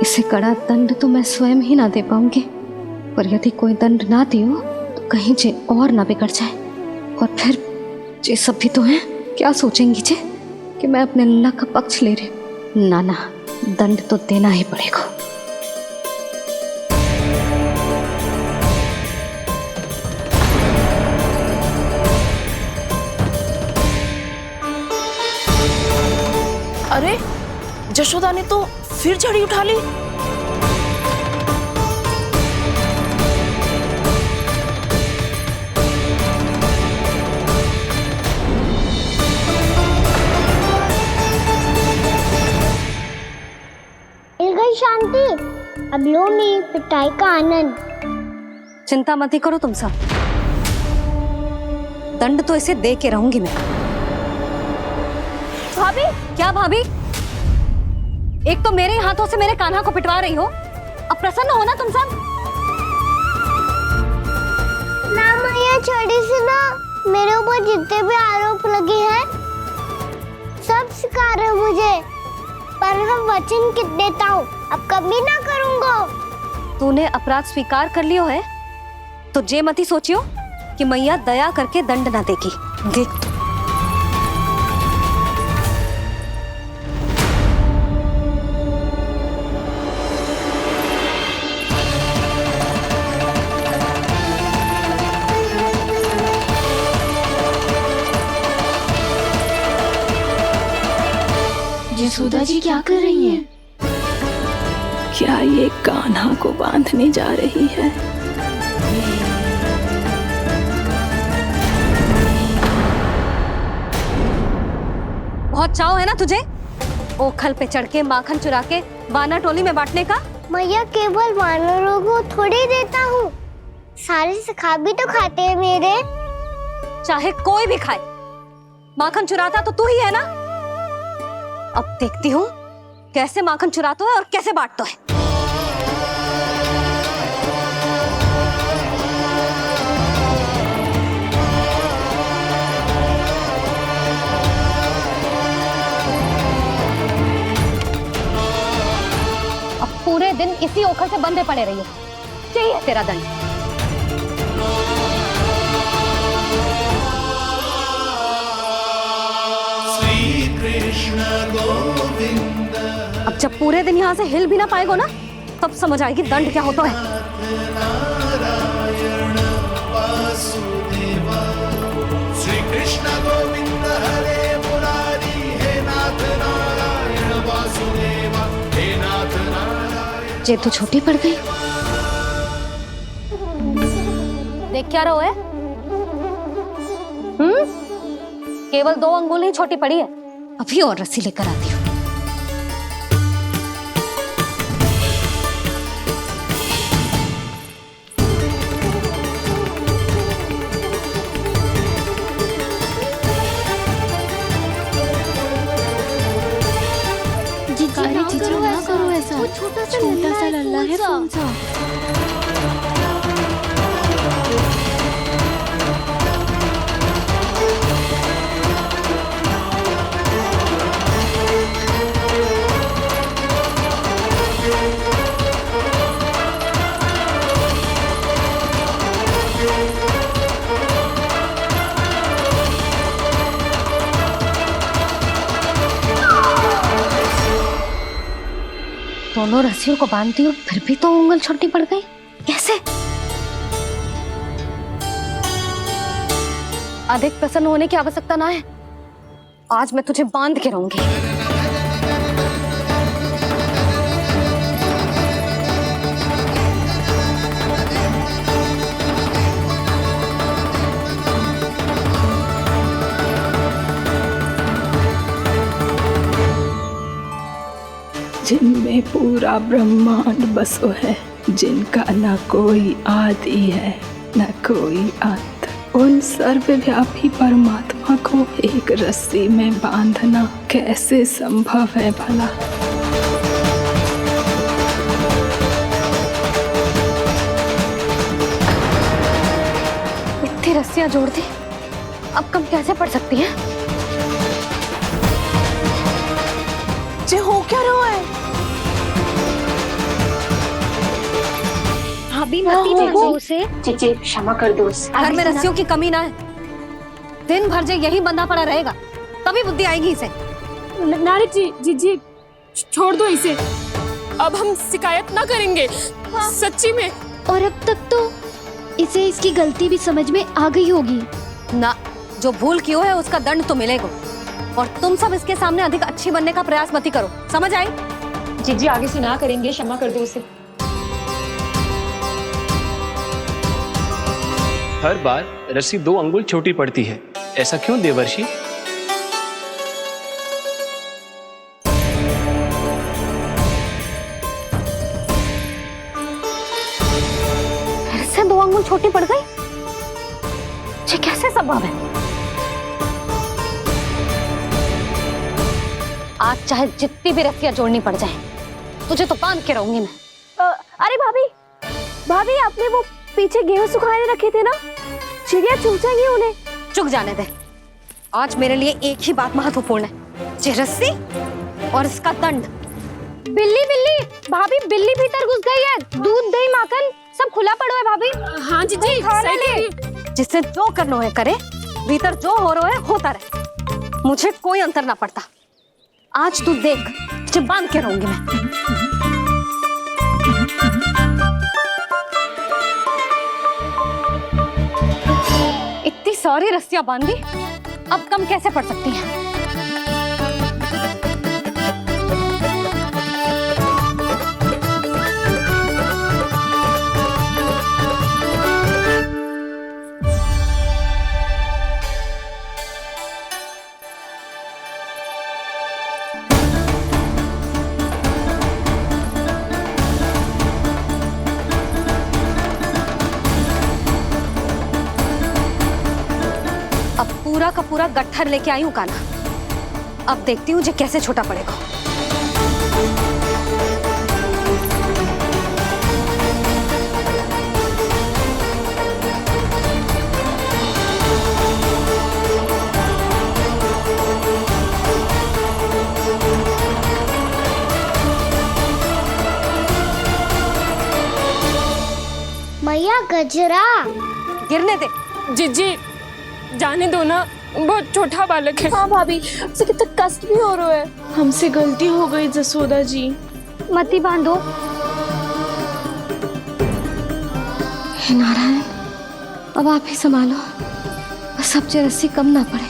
इसे कड़ा दंड तो मैं स्वयं ही ना दे पाऊंगी, पर यदि कोई दंड ना दियो तो कहीं जे और ना बिगड़ जाए, और फिर जे सब भी तो हैं, क्या सोचेंगी जे कि मैं अपने लल्ला का पक्ष ले रही। ना ना, दंड तो देना ही पड़ेगा। अरे जशोदा ने तो फिर छड़ी उठा ली। मिल गई शांति, अब लो मेरी पिटाई का आनंद। चिंता मत ही करो तुम सब, दंड तो इसे दे के रहूंगी मैं। भाभी, क्या भाभी? एक तो मेरे हाथों से मेरे कान्हा को पिटवा रही हो, अब प्रसन्न हो ना तुम सब? ना मैया, छड़ी से ना मेरे ऊपर जितने भी आरोप लगे हैं सब स्वीकार है मुझे, पर मैं वचन देता हूँ अब कभी ना करूँगा। तूने अपराध स्वीकार कर लियो है तो जे मत ही सोचियो कि मैया दया करके दंड ना देगी। देख तू। यशोदा जी क्या कर रही हैं? क्या ये कान्हा को बांधने जा रही है? बहुत चाव है ना तुझे ओखल पे चढ़ के माखन चुरा के वानर टोली में बांटने का? मैया, केवल वानरों को थोड़ी देता हूँ, सारे सखा भी तो खाते हैं मेरे। चाहे कोई भी खाए, माखन चुराता तो तू ही है ना। अब देखती हूँ कैसे माखन चुराता है और कैसे बांटता है। अब पूरे दिन इसी ओखल से बंधे पड़े रहिए, चाहिए तेरा दंड। अब जब पूरे दिन यहाँ से हिल भी ना पाएगो ना, तब समझ आएगी दंड क्या होता है। श्री कृष्ण गोविंद हरे मुरारी, हे नाथ नारायण वासुदेवा, हे नाथ नारायण। जे तू छोटी पड़ गई, देख क्या रहो है? केवल 2 अंगुल ही छोटी पड़ी है, अभी और रस्सी लेकर आती हूँ। जीजी ना करो ऐसा, छोटा सा लल्ला है कौन सा? दोनों रस्सियों को बांधती हूँ फिर भी तो उंगल छोटी पड़ गई, कैसे? अधिक प्रसन्न होने की आवश्यकता ना है, आज मैं तुझे बांध के रहूंगी। जिनमें पूरा ब्रह्मांड बसो है, जिनका न कोई आदि है न कोई अंत, उन सर्वव्यापी परमात्मा को एक रस्सी में बांधना कैसे संभव है भला? इतनी रस्सियां जोड़ दी, अब कम कैसे पड़ सकती हैं? जे हो क्या रहा है? भाभी मत से चीची क्षमा कर दो। घर में रस्सियों की कमी ना है, दिन भर जो यही बंधा पड़ा रहेगा तभी बुद्धि आएगी इसे। नारी जी छोड़ दो इसे, अब हम शिकायत ना करेंगे। सच्ची में। और अब तक तो इसे इसकी गलती भी समझ में आ गई होगी ना, जो भूल की है उसका दंड तो मिलेगा। और तुम सब इसके सामने अधिक अच्छी बनने का प्रयास मत ही करो, समझ आई? जी आगे से ना करेंगे, क्षमा कर दो उसे। हर बार रस्सी 2 अंगुल छोटी पड़ती है, ऐसा क्यों देवर्षि? फिर से 2 अंगुल छोटी पड़ गई, ये कैसे संभव है? आज चाहे जितनी भी रस्सियां जोड़नी पड़ जाए, तुझे तो बांध के रहूंगी मैं। अरे भाभी आपने वो पीछे गेहूं सुखाने रखे थे ना, चिड़िया चुग जाएंगी उन्हें। चुग जाने दे, आज मेरे लिए एक ही बात महत्वपूर्ण है, ये रस्सी और इसका दंड। बिल्ली भाभी, बिल्ली भीतर घुस गई है, दूध दही माखन सब खुला पड़ा है भाभी। हाँ जी सही कह रही। जिससे जो करना है करे, भीतर जो हो रहा है होता रहे, मुझे कोई अंतर ना पड़ता। आज तू देख, तुझे बांध के रहूंगी मैं। इतनी सारी रस्सियां बांधी, अब कम कैसे पड़ सकती हैं? पूरा का पूरा गट्ठर लेके आई हूँ कान्हा, अब देखती हूँ जे कैसे छोटा पड़ेगा। मैया गजरा गिरने दे। जी जाने दो ना, बहुत छोटा बालक है। हाँ भाभी, उसे कितना कष्ट भी हो रहा है। हमसे गलती हो गई जसोदा जी। मत ही बांधो। हे नारायण, अब आप ही संभालो, बस अब जे रस्सी कम ना पड़े।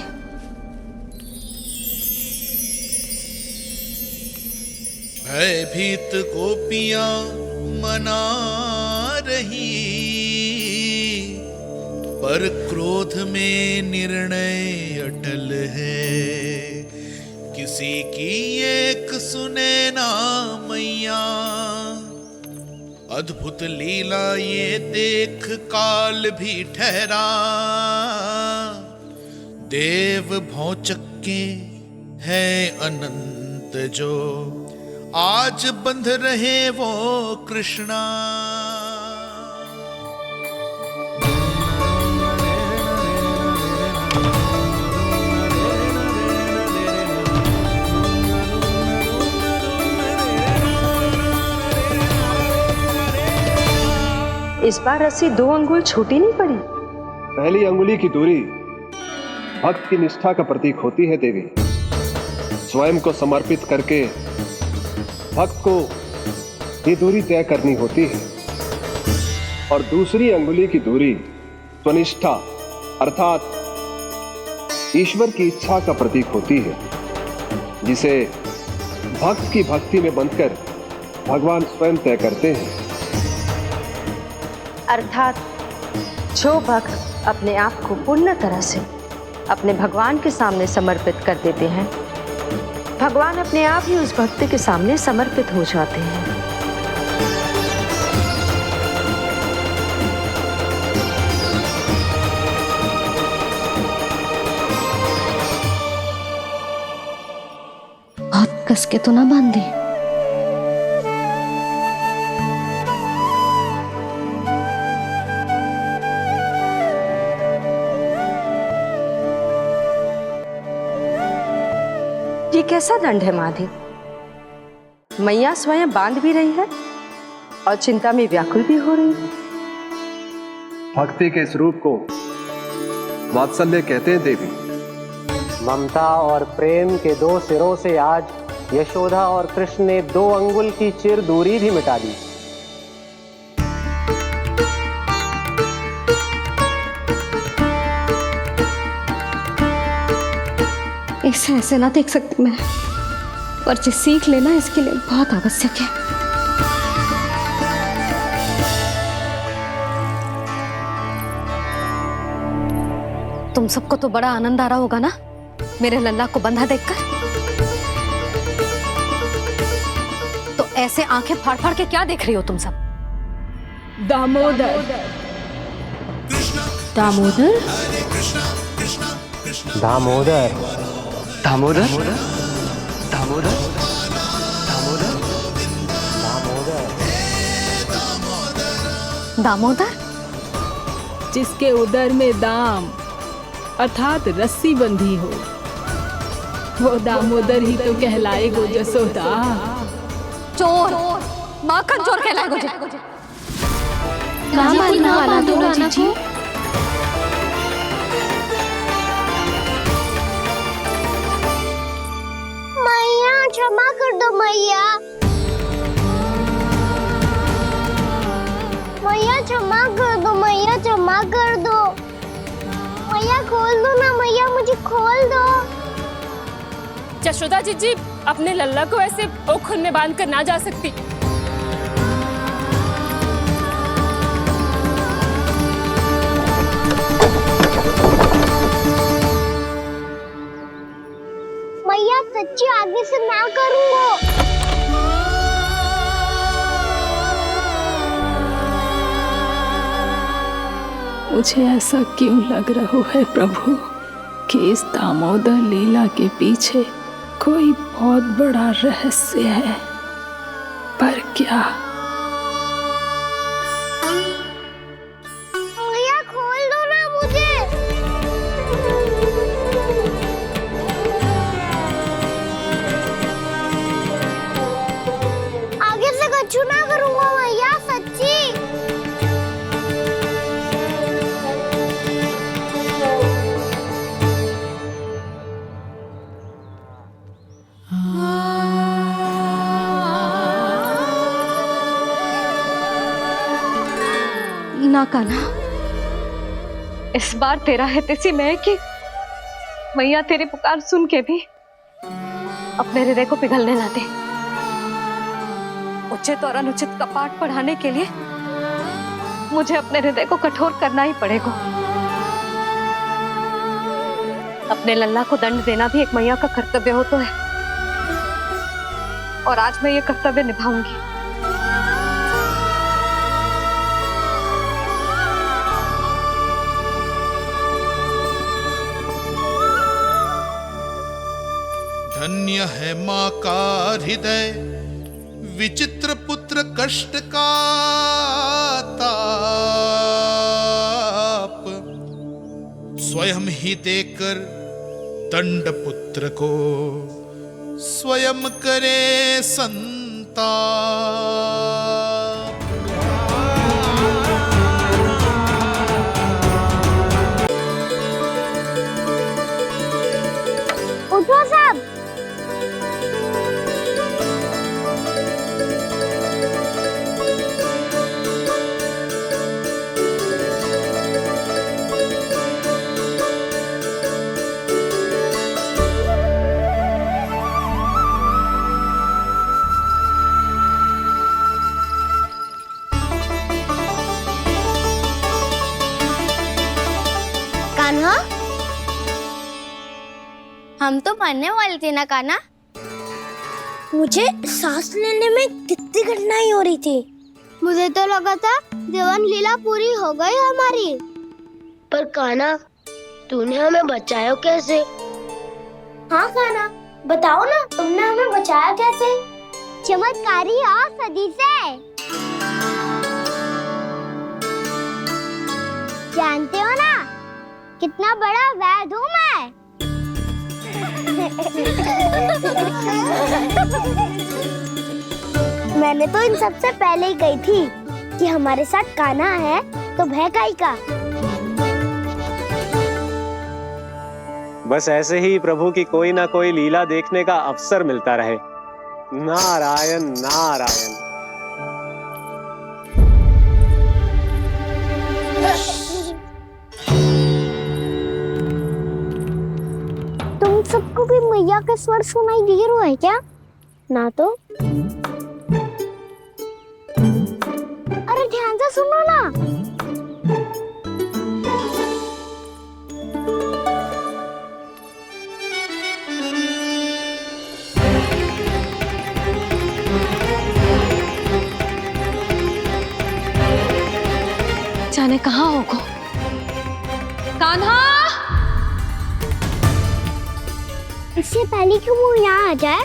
भयभीत गोपियां मना रही, पर क्रोध में निर्णय अटल है। किसी की एक सुने ना मैया, अद्भुत लीला ये देख काल भी ठहरा। देव भौचक्के हैं अनंत जो, आज बंध रहे वो कृष्णा। इस बार रस्सी 2 अंगुल छोटी नहीं पड़ी। पहली अंगुली की दूरी भक्त की निष्ठा का प्रतीक होती है देवी। स्वयं को समर्पित करके भक्त को ये दूरी तय करनी होती है और दूसरी अंगुली की दूरी स्वनिष्ठा अर्थात ईश्वर की इच्छा का प्रतीक होती है, जिसे भक्त की भक्ति में बंधकर भगवान स्वयं तय करते हैं। अर्थात जो भक्त अपने आप को पूर्ण तरह से अपने भगवान के सामने समर्पित कर देते हैं, भगवान अपने आप ही उस भक्त के सामने समर्पित हो जाते हैं। बहुत कस के तो ना बांधे। ये कैसा दंड है माधे? मैया स्वयं बांध भी रही है और चिंता में व्याकुल भी हो रही है। भक्ति के इस रूप को वात्सल्य कहते हैं देवी। ममता और प्रेम के दो सिरों से आज यशोदा और कृष्ण ने 2 अंगुल की चिर दूरी भी मिटा दी। इसे ऐसे ना देख सकती मैं, पर जो सीख लेना इसके लिए बहुत आवश्यक है। तुम सबको तो बड़ा आनंद आ रहा होगा ना मेरे लल्ला को बंधा देखकर। तो ऐसे आंखें फाड़ फाड़ के क्या देख रही हो तुम सब? दामोदर दामोदर दामोदर दामोदर दामोदर दामोदर जिसके उदर में दाम अर्थात रस्सी बंधी हो, वो दामोदर ही तो कहलाएगो जसोदा। चोर, माखन चोर कहलाएगो जे। जी मैया क्षमा कर दो मैया। मैया क्षमा कर दो, मैया क्षमा कर दो। मैया खोल दो ना मैया, मुझे खोल दो। यशोदा जी अपने लल्ला को ऐसे ओखल में बांध कर ना जा सकती। मैया सच्ची आगे से ना करूंगा। मुझे ऐसा क्यों लग रहा है प्रभु कि इस दामोदर लीला के पीछे कोई बहुत बड़ा रहस्य है, पर क्या? मैया खोल दो ना मुझे। आगे से कछु ना करूंगा मैया, सच्ची। ना कान्हा, इस बार तेरा है तेसी मैं कि मैया तेरी पुकार सुन के भी अपने हृदय को पिघलने ना दे। उचित और अनुचित का पाठ पढ़ाने के लिए मुझे अपने हृदय को कठोर करना ही पड़ेगा। अपने लल्ला को दंड देना भी एक मैया का कर्तव्य हो तो है, और आज मैं ये कर्तव्य निभाऊंगी। धन्य है माँ का हृदय, विचित्र पुत्र कष्ट का ताप, स्वयं ही देकर दंड पुत्र को स्वयं करे संताप। उठो सब। हम तो मरने वाले थे ना कान्हा। मुझे सांस लेने में कितनी कठिनाई हो रही थी। मुझे तो लगा था जीवन लीला पूरी हो गई हमारी। पर कान्हा, तूने हमें बचाया कैसे? हाँ कान्हा, बताओ ना, तुमने हमें बचाया कैसे? चमत्कारी और सदी से। जानते हो ना कितना बड़ा वैद हूँ मैं। मैंने तो इन सबसे पहले ही कही थी कि हमारे साथ कान्हा है तो भय काई का। बस ऐसे ही प्रभु की कोई ना कोई लीला देखने का अवसर मिलता रहे। नारायण नारायण। तुम सबको भी मैया के स्वर सुनाई दे रहे हैं क्या? ना तो। अरे ध्यान से सुनो ना। जाने कहाँ होगो। कान्हा! इससे पहले कि वो यहाँ आ जाए,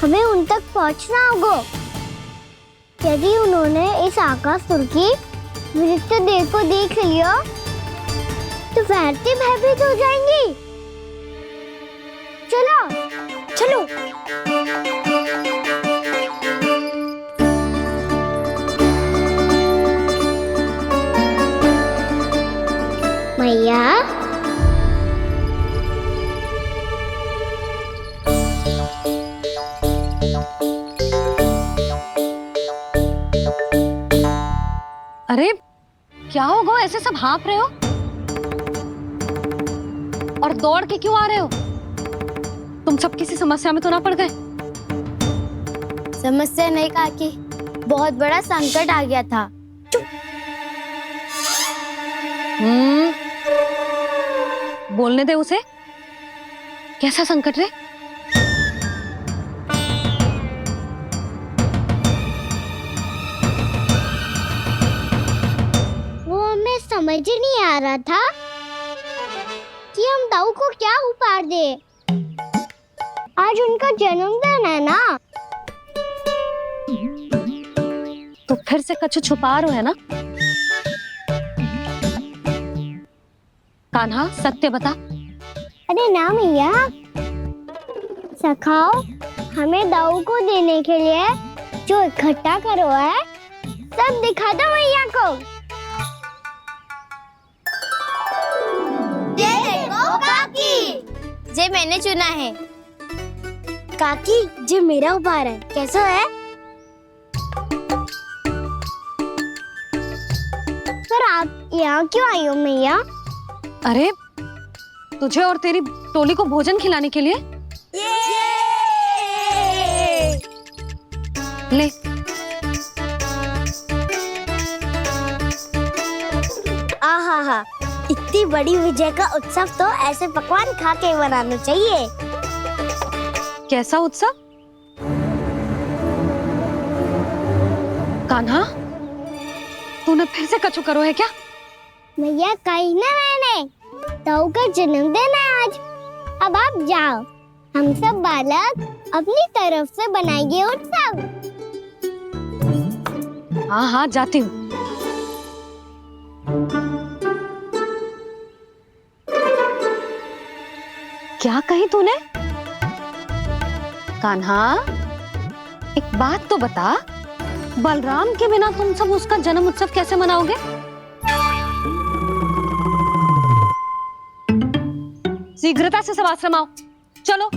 हमें उन तक पहुँचना होगा। यदि उन्होंने इस आकाशुर की विचित्र देह को देख लिया, तो वैरती भयभीत हो जाएंगी। चलो, चलो। मैया, अरे क्या होगा, ऐसे सब हाँफ रहे हो और दौड़ के क्यों आ रहे हो? तुम सब किसी समस्या में तो ना पड़ गए? समस्या नहीं काकी, बहुत बड़ा संकट आ गया था। बोलने दे उसे। कैसा संकट रे? वो हमें समझ ही नहीं आ रहा था कि हम दाऊ को क्या उपहार दे। आज उनका जन्मदिन है ना। तो फिर से कछु छुपा रहे हो है ना? कान्हा, सत्य बता। अरे ना मैया, सखाओ हमें दाऊ को देने के लिए जो इकट्ठा करो है, सब दिखा दो मैया को। ये देखो काकी, जे मैंने चुना है। काकी, जे मेरा उपहार है, कैसा है? पर आप यहाँ क्यों आई हो मैया? अरे तुझे और तेरी टोली को भोजन खिलाने के लिए। ले। आहा, इतनी बड़ी विजय का उत्सव तो ऐसे पकवान खा के मनाना चाहिए। कैसा उत्सव? कान्हा, तूने फिर से कछु करो है क्या? मैया, कहीं ना मैंने, दाऊ का जन्मदिन है आज। अब आप जाओ, हम सब बालक अपनी तरफ से बनाएंगे उत्सव। हाँ हाँ, जाती हूँ। क्या कही तूने? कान्हा, एक बात तो बता, बलराम के बिना तुम सब उसका जन्म उत्सव कैसे मनाओगे? शीघ्रता से सब आश्रम आओ। चलो।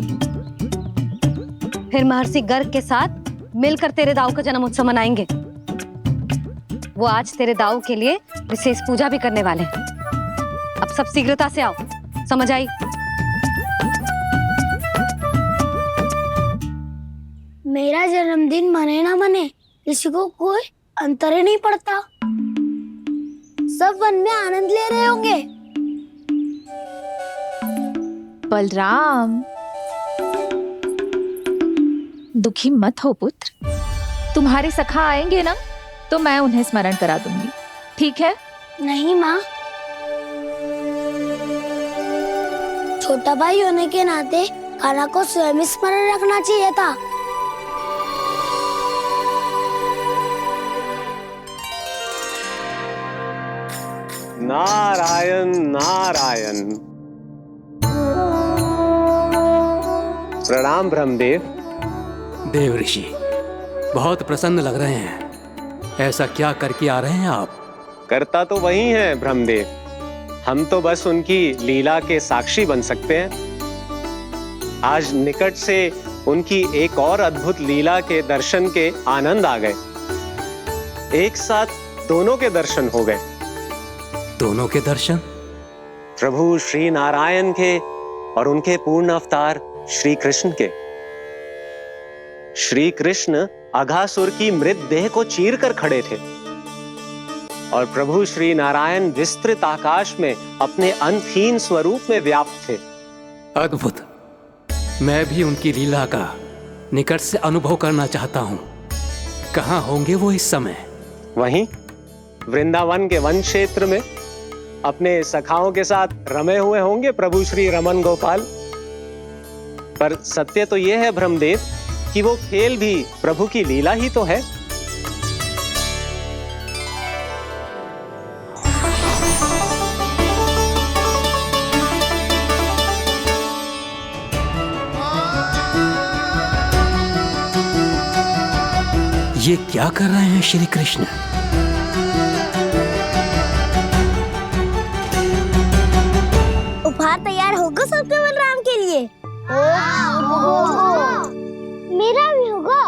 फिर महर्षि गर्ग के साथ मिलकर तेरे दाऊ का जन्म उत्सव मनाएंगे। वो आज तेरे दाऊ के लिए विशेष पूजा भी करने वाले हैं। अब सब शीघ्रता से आओ, समझ आई? मेरा जन्मदिन मने ना मने, किसी को कोई अंतर ही नहीं पड़ता। सब वन में आनंद ले रहे होंगे। बलराम, दुखी मत हो पुत्र, तुम्हारे सखा आएंगे ना तो मैं उन्हें स्मरण करा दूंगी, ठीक है? नहीं माँ, छोटा भाई होने के नाते कान्हा को स्वयं स्मरण रखना चाहिए था। नारायण नारायण। प्रणाम ब्रह्मदेव। देव ऋषि, बहुत प्रसन्न लग रहे हैं। ऐसा क्या करके आ रहे हैं आप? करता तो वही है ब्रह्मदेव, हम तो बस उनकी लीला के साक्षी बन सकते हैं। आज निकट से उनकी एक और अद्भुत लीला के दर्शन के आनंद आ गए। एक साथ दोनों के दर्शन हो गए। दोनों के दर्शन? प्रभु श्री नारायण के और उनके पूर्ण अवतार श्री कृष्ण के। श्री कृष्ण अघासुर की मृत देह को चीर कर खड़े थे और प्रभु श्री नारायण विस्तृत आकाश में अपने अंतहीन स्वरूप में व्याप्त थे। अद्भुत। मैं भी उनकी लीला का निकट से अनुभव करना चाहता हूँ। कहाँ होंगे वो इस समय? वहीं वृंदावन के वन क्षेत्र में अपने सखाओं के साथ रमे हुए होंगे प्रभु श्री रमन गोपाल। पर सत्य तो यह है ब्रह्मदेव कि वो खेल भी प्रभु की लीला ही तो है। ये क्या कर रहे हैं श्री कृष्ण? उपहार तैयार होगा सबके बलराम के लिए? मेरा भी होगा।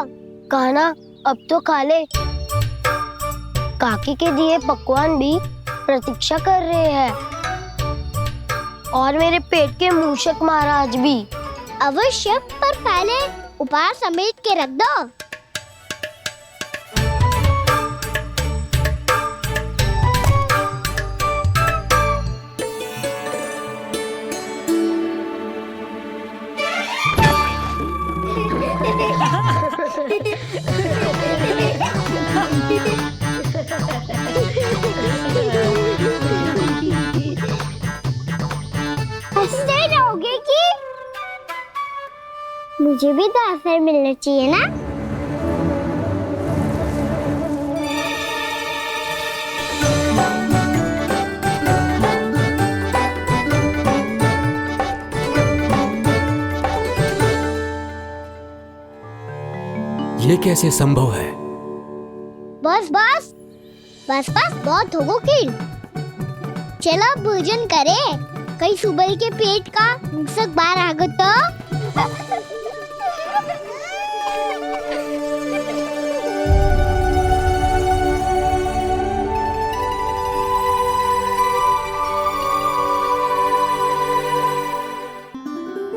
कान्हा अब तो खा ले। काकी के दिए पकवान भी प्रतीक्षा कर रहे हैं और मेरे पेट के मूषक महाराज भी। अवश्य, पर पहले उपहार समेट के रख दो। हंसते रहोगे कि? मुझे भी तो अवसर मिलना चाहिए ना। ये कैसे संभव है? बस बस बस बस बहुत होगो कि। चलो अब भोजन करे, कई सुबह के पेट का मूषक बाहर आ गो तो।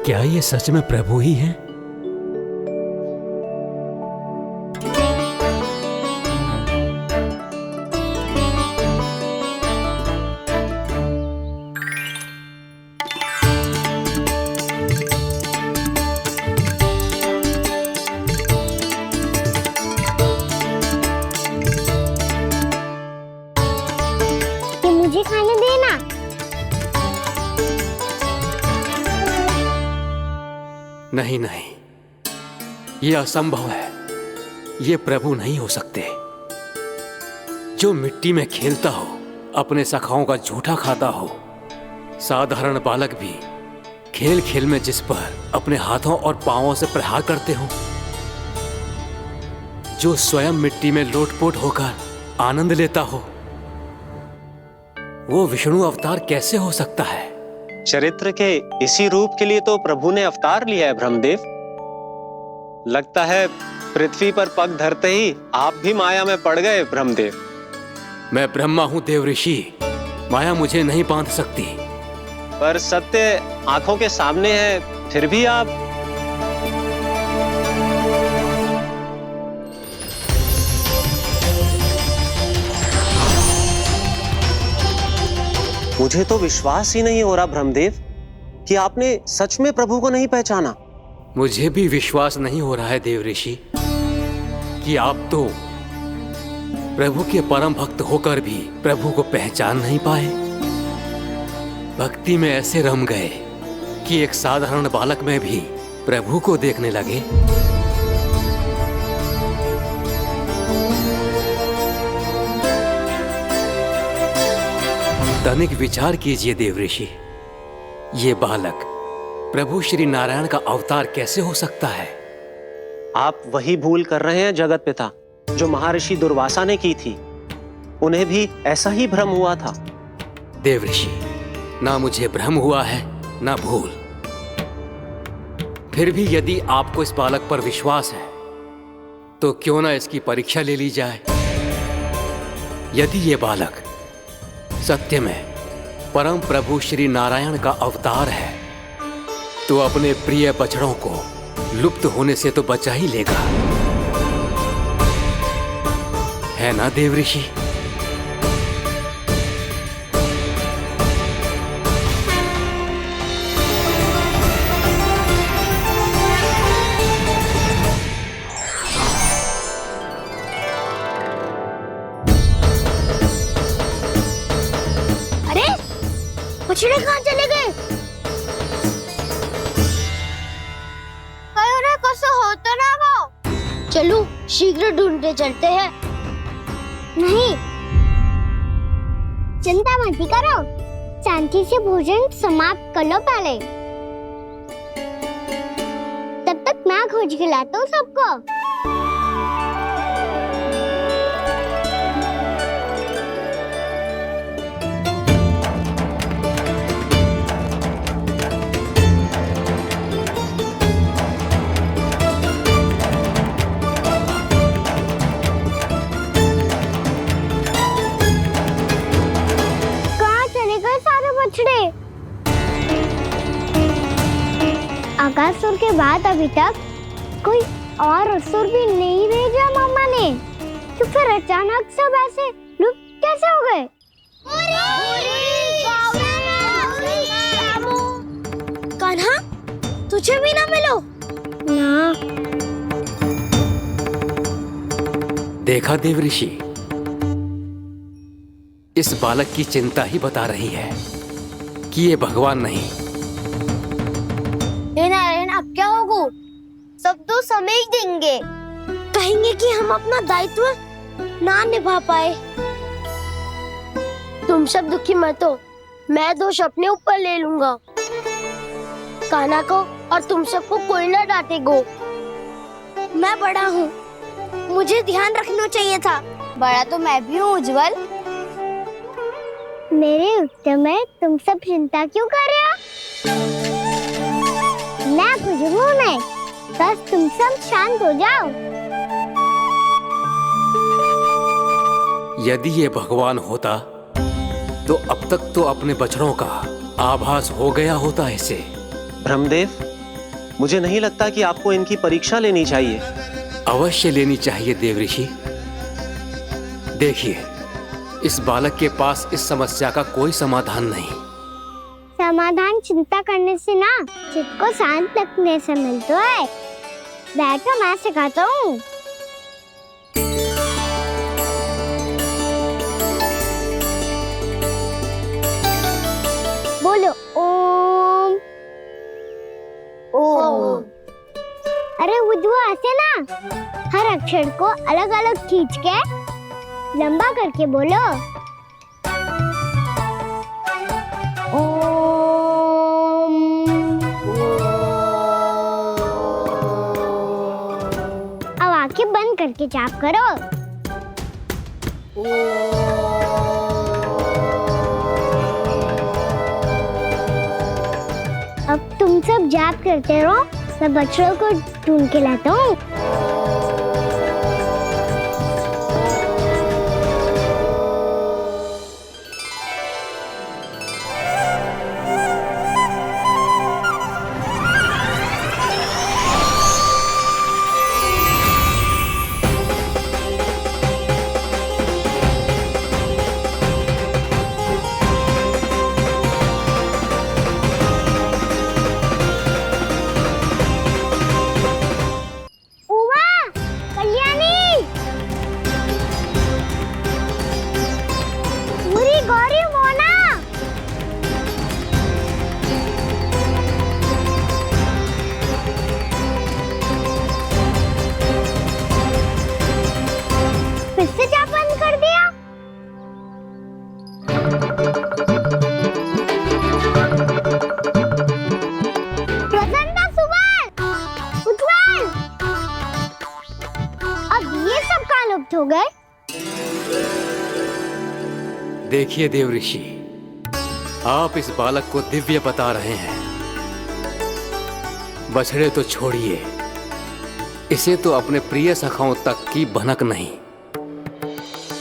क्या ये सच में प्रभु ही हैं? मुझे खाने देना। नहीं नहीं, ये असंभव है। ये प्रभु नहीं हो सकते। जो मिट्टी में खेलता हो, अपने सखाओं का झूठा खाता हो, साधारण बालक भी खेल खेल में जिस पर अपने हाथों और पांवों से प्रहार करते हो, जो स्वयं मिट्टी में लोटपोट होकर आनंद लेता हो, वो विष्णु अवतार कैसे हो सकता है? चरित्र के इसी रूप के लिए तो प्रभु ने अवतार लिया है ब्रह्मदेव। लगता है पृथ्वी पर पग धरते ही आप भी माया में पड़ गए ब्रह्मदेव। मैं ब्रह्मा हूं देव ऋषि, माया मुझे नहीं बांध सकती। पर सत्य आंखों के सामने है, फिर भी आप। मुझे तो विश्वास ही नहीं हो रहा ब्रह्मदेव कि आपने सच में प्रभु को नहीं पहचाना। मुझे भी विश्वास नहीं हो रहा है देव ऋषि कि आप तो प्रभु के परम भक्त होकर भी प्रभु को पहचान नहीं पाए। भक्ति में ऐसे रम गए कि एक साधारण बालक में भी प्रभु को देखने लगे। तनिक विचार कीजिए देव ऋषि, ये बालक प्रभु श्री नारायण का अवतार कैसे हो सकता है? आप वही भूल कर रहे हैं जगत पिता जो महर्षि दुर्वासा ने की थी। उन्हें भी ऐसा ही भ्रम हुआ था। देव ऋषि, ना मुझे भ्रम हुआ है ना भूल। फिर भी यदि आपको इस बालक पर विश्वास है तो क्यों ना इसकी परीक्षा ले ली जाए। यदि ये बालक सत्य में परम प्रभु श्री नारायण का अवतार है तो अपने प्रिय बछड़ों को लुप्त होने से तो बचा ही लेगा, है ना देव ऋषि? अरे बछड़े कहाँ चले गए? हो तो ना वो। चलो शीघ्र ढूंढते चलते हैं। नहीं, चिंता मत करो, शांति से भोजन समाप्त कर लो पहले। तब तक मैं खोज के लाता हूँ सबको। आकासुर के बाद अभी तक कोई और असुर भी नहीं भेजा मामा ने, तो फिर अचानक सब ऐसे लुप्त कैसे हो गए? कान्हा, तुझे भी ना मिलो ना। देखा देव ऋषि, इस बालक की चिंता ही बता रही है कि ये भगवान नहीं। हे नारायण, अब क्या होगा? सब तो समय देंगे, कहेंगे कि हम अपना दायित्व ना निभा पाए। तुम सब दुखी मत हो, मैं दोष अपने ऊपर ले लूंगा। कान्हा को और तुम सबको कोई ना डांटेगो। मैं बड़ा हूँ, मुझे ध्यान रखना चाहिए था। बड़ा तो मैं भी हूँ उज्जवल। मेरे उत्तर में तुम सब चिंता क्यों कर रहे हो? मैं बुझूंगा नहीं, बस तुम सब शांत हो जाओ। यदि ये भगवान होता तो अब तक तो अपने बछड़ों का आभास हो गया होता इसे। ब्रह्मदेव, मुझे नहीं लगता कि आपको इनकी परीक्षा लेनी चाहिए। अवश्य लेनी चाहिए देव ऋषि। देखिए, इस बालक के पास इस समस्या का कोई समाधान नहीं। समाधान चिंता करने से ना, चित्त को शांत रखने से मिलता है। बैठो, मैं सिखाता हूँ। बोलो ओम। ओम। अरे उज्जवा, ऐसे ना हर अक्षर को अलग अलग खींच के लंबा करके बोलो। अब आंखें बंद करके जाप करो। अब तुम सब जाप करते रहो, सब बच्चों को ढूंढ के लाता हूँ। देखिए देव ऋषि, आप इस बालक को दिव्य बता रहे हैं। बछड़े तो छोड़िए, इसे तो अपने प्रिय सखाओं तक की भनक नहीं।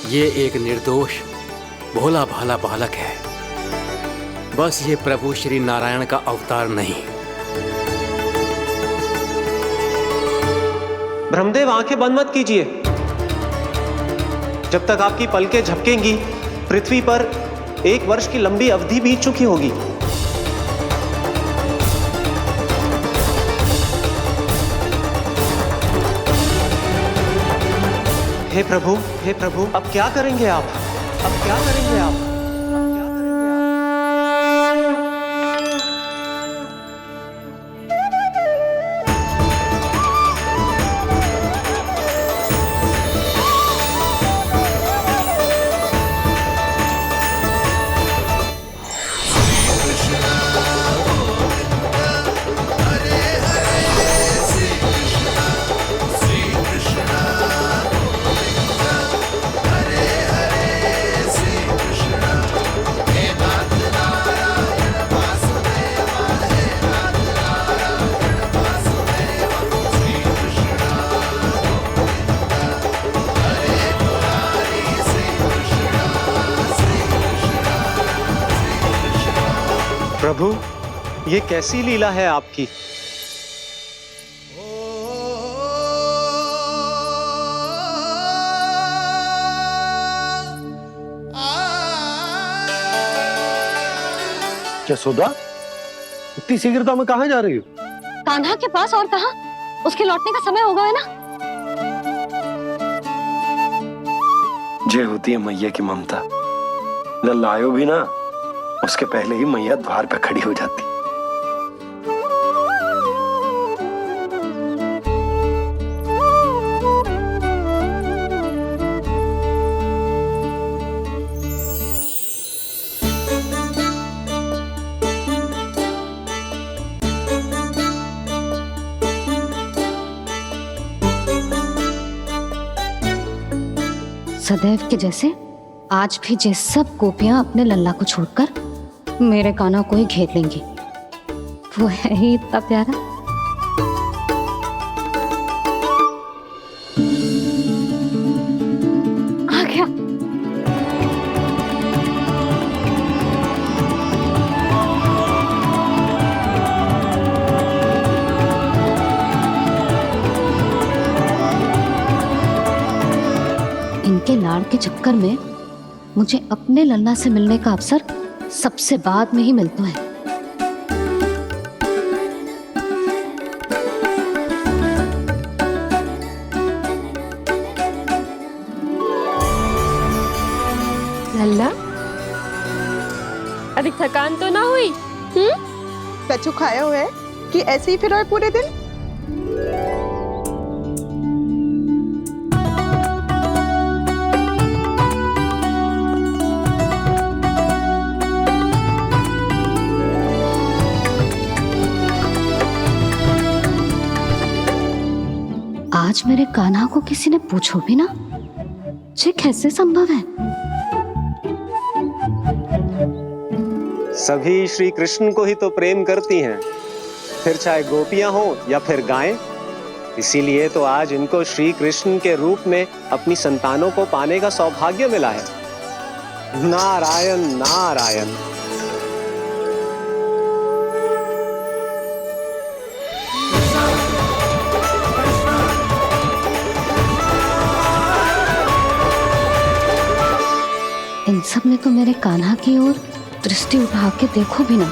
ये एक निर्दोष भोला भाला बालक है, बस ये प्रभु श्री नारायण का अवतार नहीं। ब्रह्मदेव, आंखें बंद मत कीजिए। जब तक आपकी पलकें झपकेंगी, पृथ्वी पर 1 वर्ष की लंबी अवधि बीत चुकी होगी। हे प्रभु, अब क्या करेंगे आप? अब क्या करेंगे आप? प्रभु, ये कैसी लीला है आपकी? यशोदा, इतनी शीघ्रता में कहाँ जा रही हो? कान्हा के पास, और कहाँ? उसके लौटने का समय होगा है ना। जय होती है मैया की ममता। लल्लायो भी ना, उसके पहले ही मैया द्वार पे खड़ी हो जाती। सदैव के जैसे आज भी ये सब गोपियां अपने लल्ला को छोड़कर मेरे कान्हा को ही घेर लेंगी। वो है ही इतना प्यारा। आ गया। इनके लाड़ के चक्कर में मुझे अपने लल्ला से मिलने का अवसर सबसे बाद में ही मिलता है। लल्ला, अभी थकान तो ना हुई? कछु खाया हुआ है कि ऐसे ही फिर पूरे दिन? आज मेरे कान्हा को किसी ने पूछो भी ना, ये कैसे संभव है? सभी श्री कृष्ण को ही तो प्रेम करती हैं, फिर चाहे गोपियां हो या फिर गायें। इसीलिए तो आज इनको श्री कृष्ण के रूप में अपनी संतानों को पाने का सौभाग्य मिला है। नारायण नारायण। इन सब ने तो मेरे कान्हा की ओर दृष्टि उठा के देखो भी ना।